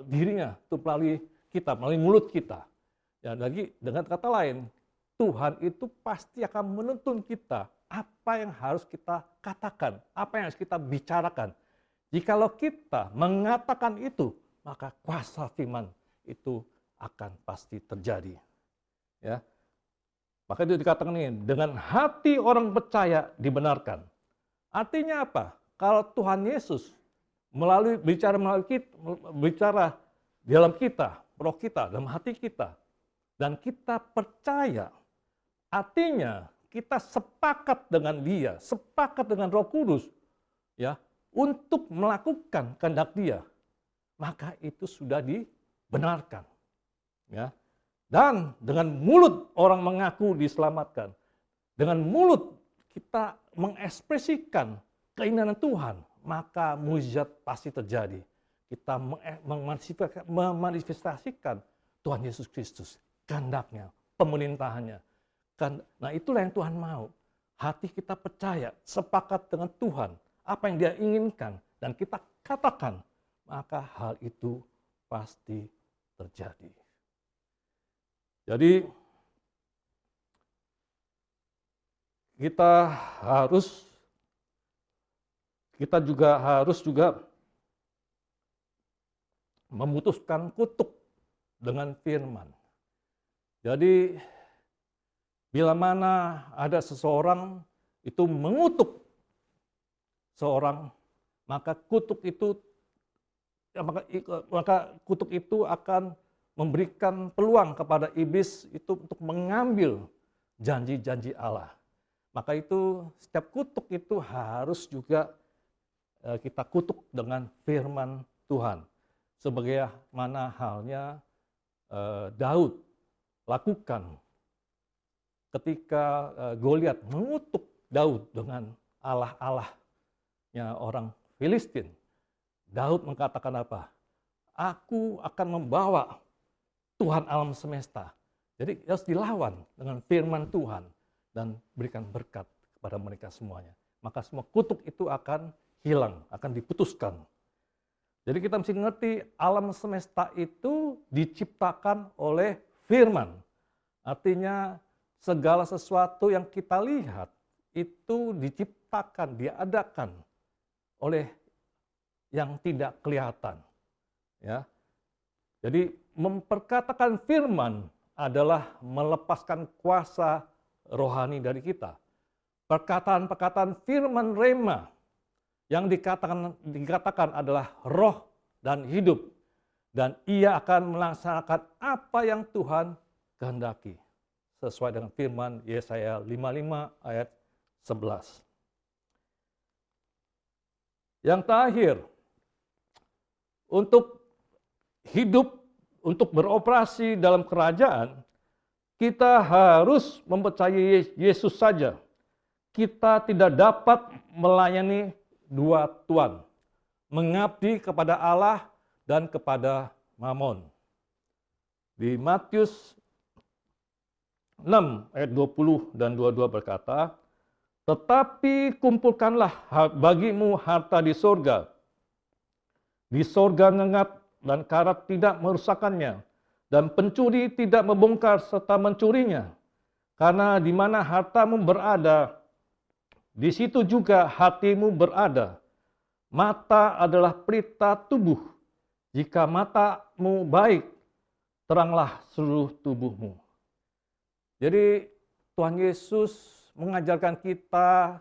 dirinya, itu melalui kita, melalui mulut kita. Ya, lagi dengan kata lain, Tuhan itu pasti akan menuntun kita apa yang harus kita katakan, apa yang harus kita bicarakan. Jikalau kita mengatakan itu, maka kuasa firman itu akan pasti terjadi. Ya. Maka itu dikatakan ini, dengan hati orang percaya dibenarkan. Artinya apa? Kalau Tuhan Yesus bicara di dalam kita, roh kita, dalam hati kita, dan kita percaya, artinya kita sepakat dengan Dia, sepakat dengan Roh Kudus, ya, untuk melakukan kehendak Dia, maka itu sudah dibenarkan. Ya. Dan dengan mulut orang mengaku diselamatkan. Dengan mulut kita mengekspresikan keinginan Tuhan, maka mukjizat pasti terjadi. Kita memanifestasikan Tuhan Yesus Kristus, kehendaknya, pemerintahannya. Nah, itulah yang Tuhan mau. Hati kita percaya, sepakat dengan Tuhan, apa yang Dia inginkan, dan kita katakan, maka hal itu pasti terjadi. Jadi kita juga harus memutuskan kutuk dengan firman. Jadi bila mana ada seseorang itu mengutuk seorang, maka kutuk itu akan memberikan peluang kepada iblis itu untuk mengambil janji-janji Allah. Maka itu setiap kutuk itu harus juga kita kutuk dengan firman Tuhan. Sebagaimana halnya Daud lakukan ketika Goliat mengutuk Daud dengan Allah-Allahnya orang Filistin. Daud mengatakan apa? Aku akan membawa Tuhan alam semesta. Jadi harus dilawan dengan firman Tuhan dan berikan berkat kepada mereka semuanya. Maka semua kutuk itu akan hilang, akan diputuskan. Jadi kita mesti ngerti alam semesta itu diciptakan oleh firman. Artinya segala sesuatu yang kita lihat itu diciptakan, diadakan oleh yang tidak kelihatan. Ya. Jadi memperkatakan firman adalah melepaskan kuasa rohani dari kita. Perkataan-perkataan firman rema yang dikatakan adalah roh dan hidup. Dan ia akan melaksanakan apa yang Tuhan kehendaki. Sesuai dengan firman Yesaya 55 ayat 11. Yang terakhir, untuk hidup, untuk beroperasi dalam kerajaan, kita harus mempercayai Yesus saja. Kita tidak dapat melayani dua tuan, mengabdi kepada Allah dan kepada Mamon. Di Matius 6 ayat 20 dan 22 berkata, tetapi kumpulkanlah bagimu harta di sorga. Di sorga ngengat dan karat tidak merusakkannya, dan pencuri tidak membongkar serta mencurinya. Karena di mana hartamu berada, di situ juga hatimu berada. Mata adalah pelita tubuh. Jika matamu baik, teranglah seluruh tubuhmu. Jadi Tuhan Yesus mengajarkan kita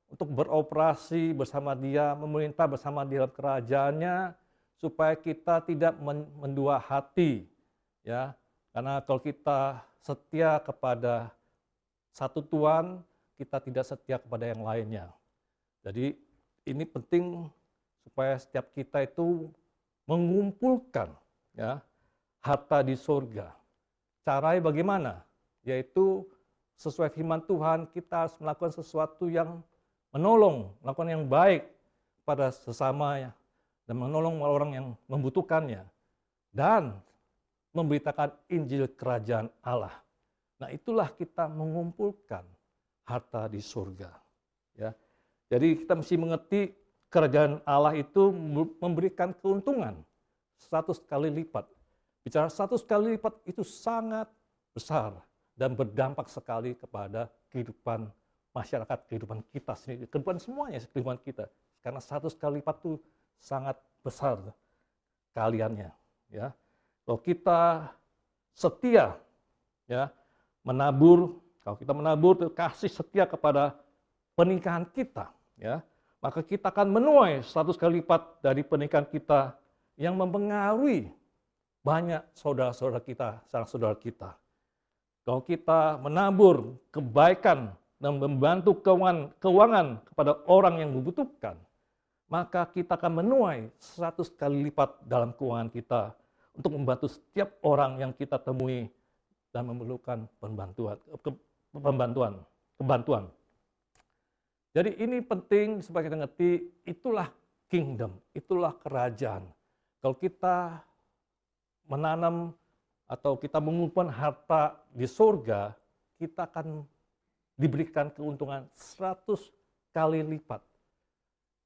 untuk beroperasi bersama Dia, memerintah bersama Dia dalam kerajaannya, supaya kita tidak mendua hati, ya. Karena kalau kita setia kepada satu Tuhan, kita tidak setia kepada yang lainnya. Jadi ini penting supaya setiap kita itu mengumpulkan, ya, harta di surga. Caranya bagaimana? Yaitu sesuai firman Tuhan, kita harus melakukan sesuatu yang menolong, melakukan yang baik pada sesamanya, dan menolong orang yang membutuhkannya, dan memberitakan Injil Kerajaan Allah. Nah, itulah kita mengumpulkan harta di surga. Ya. Jadi kita mesti mengerti kerajaan Allah itu memberikan keuntungan 100 kali lipat. Bicara 100 kali lipat itu sangat besar dan berdampak sekali kepada kehidupan masyarakat, kehidupan kita sendiri, kehidupan semuanya, kehidupan kita. Karena 100 kali lipat itu sangat besar kaliannya. Ya. Kalau kita setia, ya, menabur, kalau kita menabur, kasih setia kepada pernikahan kita, ya, maka kita akan menuai 100 kali lipat dari pernikahan kita yang mempengaruhi banyak saudara-saudara kita, saudara kita. Kalau kita menabur kebaikan dan membantu keuangan kepada orang yang membutuhkan, maka kita akan menuai 100 kali lipat dalam keuangan kita untuk membantu setiap orang yang kita temui dan memerlukan kebantuan. Jadi ini penting supaya kita ngerti, itulah kingdom, itulah kerajaan. Kalau kita menanam atau kita mengumpulkan harta di surga, kita akan diberikan keuntungan 100 kali lipat.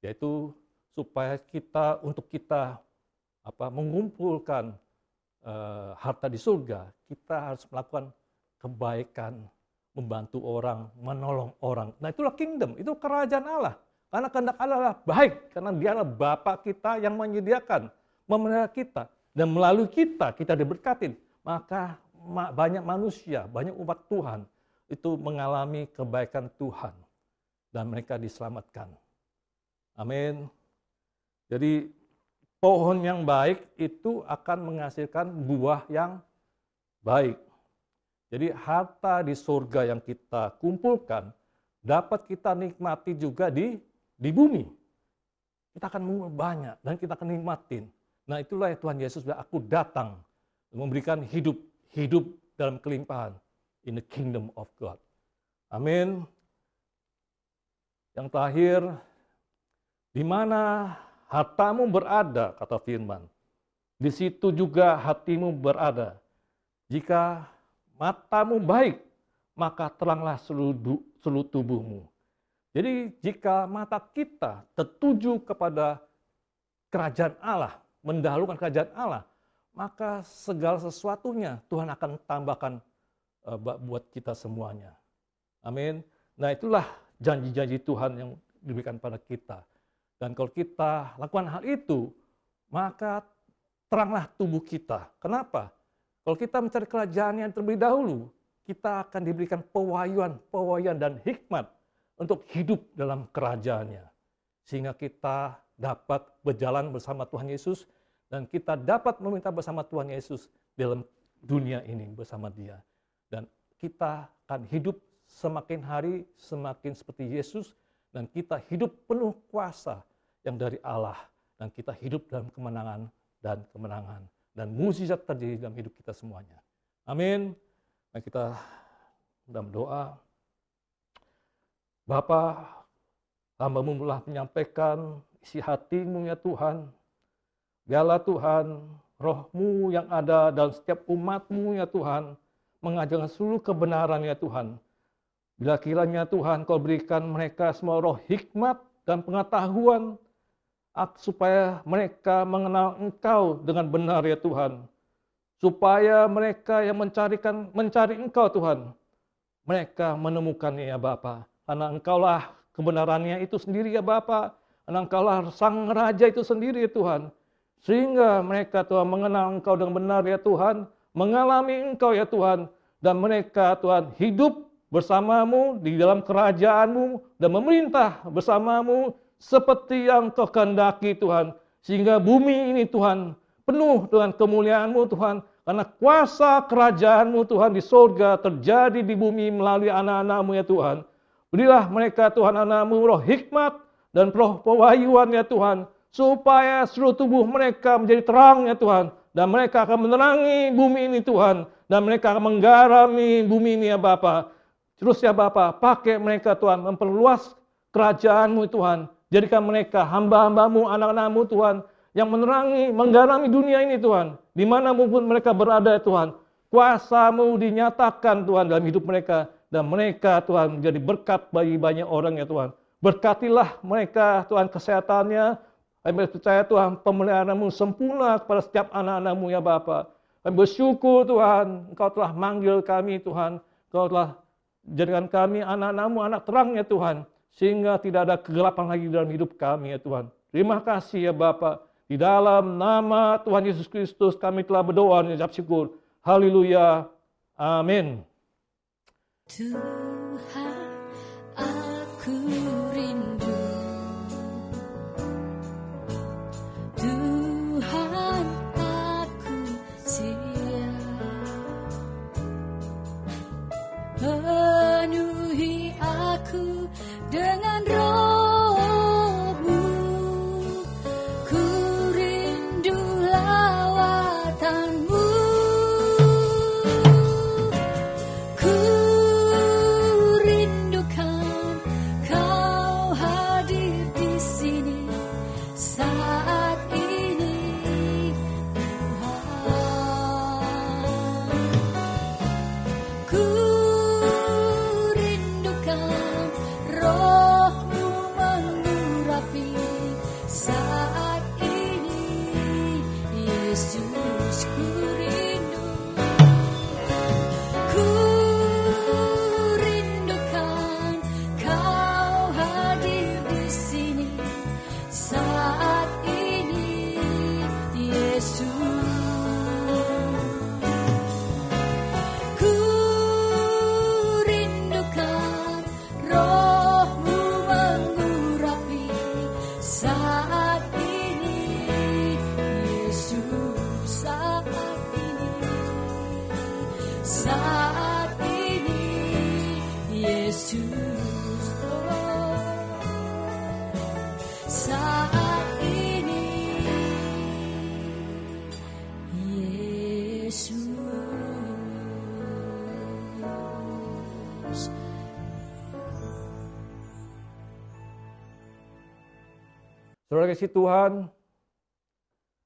Yaitu supaya kita mengumpulkan harta di surga, kita harus melakukan kebaikan, membantu orang, menolong orang. Nah, itulah kingdom, itu kerajaan Allah. Karena kehendak Allah adalah baik, karena Dia adalah Bapa kita yang menyediakan, memelihara kita, dan melalui kita diberkatin. Maka banyak manusia, banyak umat Tuhan itu mengalami kebaikan Tuhan dan mereka diselamatkan. Amin. Jadi pohon yang baik itu akan menghasilkan buah yang baik. Jadi harta di surga yang kita kumpulkan dapat kita nikmati juga di bumi. Kita akan mengumpul banyak dan kita akan nikmatin. Nah, itulah yang Tuhan Yesus bilang, aku datang memberikan hidup dalam kelimpahan in the kingdom of God. Amin. Yang terakhir, di mana hartamu berada, kata firman, di situ juga hatimu berada. Jika matamu baik, maka teranglah seluruh tubuhmu. Jadi jika mata kita tertuju kepada kerajaan Allah, mendahulukan kerajaan Allah, maka segala sesuatunya Tuhan akan tambahkan buat kita semuanya. Amin. Nah, itulah janji-janji Tuhan yang diberikan pada kita. Dan kalau kita lakukan hal itu, maka teranglah tubuh kita. Kenapa? Kalau kita mencari kerajaan yang terlebih dahulu, kita akan diberikan pewahyuan dan hikmat untuk hidup dalam kerajaannya. Sehingga kita dapat berjalan bersama Tuhan Yesus dan kita dapat meminta bersama Tuhan Yesus dalam dunia ini bersama Dia. Dan kita akan hidup semakin hari semakin seperti Yesus dan kita hidup penuh kuasa yang dari Allah dan kita hidup dalam kemenangan dan mukjizat terjadi dalam hidup kita semuanya. Amin. Mari kita dalam doa. Bapa, hamba-Mu telah menyampaikan isi hati-Mu ya Tuhan. Biarlah Tuhan, Roh-Mu yang ada dalam setiap umat-Mu ya Tuhan, mengajarkan seluruh kebenaran ya Tuhan. Bila kiranya Tuhan Kau berikan mereka semua roh hikmat dan pengetahuan, supaya mereka mengenal Engkau dengan benar ya Tuhan. supaya mereka yang mencari Engkau Tuhan, mereka menemukannya ya Bapa. Karena Engkaulah kebenarannya itu sendiri ya Bapa. Karena Engkaulah Sang Raja itu sendiri ya Tuhan. Sehingga mereka Tuhan mengenal Engkau dengan benar ya Tuhan, mengalami Engkau ya Tuhan, dan mereka Tuhan hidup bersama-Mu di dalam kerajaan-Mu dan memerintah bersama-Mu seperti yang Kau kehendaki Tuhan. Sehingga bumi ini Tuhan penuh dengan kemuliaan-Mu Tuhan, karena kuasa kerajaan-Mu Tuhan di surga terjadi di bumi melalui anak-anak-Mu ya Tuhan. Berilah mereka Tuhan anak-Mu roh hikmat dan roh pewahyuan ya Tuhan, supaya seluruh tubuh mereka menjadi terang ya Tuhan, dan mereka akan menerangi bumi ini Tuhan, dan mereka akan menggarami bumi ini ya Bapa. Terus ya Bapa, pakai mereka Tuhan, memperluas kerajaan-Mu Tuhan, jadikan mereka hamba-hamba-Mu, anak-anak-Mu Tuhan, yang menerangi, menggarami dunia ini Tuhan, di mana pun mereka berada ya Tuhan, kuasa-Mu dinyatakan Tuhan dalam hidup mereka, dan mereka Tuhan menjadi berkat bagi banyak orang ya Tuhan. Berkatilah mereka Tuhan kesehatannya. Kami percaya Tuhan pemeliharaan-Mu sempurna kepada setiap anak-anak-Mu ya Bapa. Kami bersyukur Tuhan, Engkau telah manggil kami Tuhan, Engkau telah jadikan kami anak-anak-Mu, anak terang ya Tuhan, sehingga tidak ada kegelapan lagi dalam hidup kami ya Tuhan. Terima kasih ya Bapa. Di dalam nama Tuhan Yesus Kristus kami telah berdoa dan ucap syukur. Haleluya. Amin. Tuhan, aku rindu. Tuhan, aku siap. Penuhi aku dengan roh-Mu. Ku rindu lawatan-Mu. Ku rindukan Kau hadir di sini saat ini, Tuhan. Ku rindukan roh-Mu mengurapi saat ini, Yesus ku rindu. Ku rindukan Kau hadir di sini saat ini, Yesus. Ku rindukan roh-Mu mengurapi saat ini, Yesus, saat ini, Yesus, oh, saat ini, Yesus. Saudara kasih Tuhan,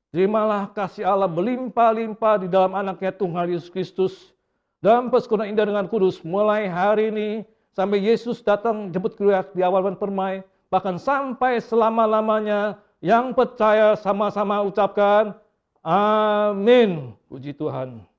terimalah kasih Allah berlimpah-limpah di dalam anaknya Tuhan Yesus Kristus, dalam persekutuan indah dengan kudus, mulai hari ini sampai Yesus datang jemput kedua di awal permai, bahkan sampai selama-lamanya. Yang percaya sama-sama ucapkan, amin. Puji Tuhan.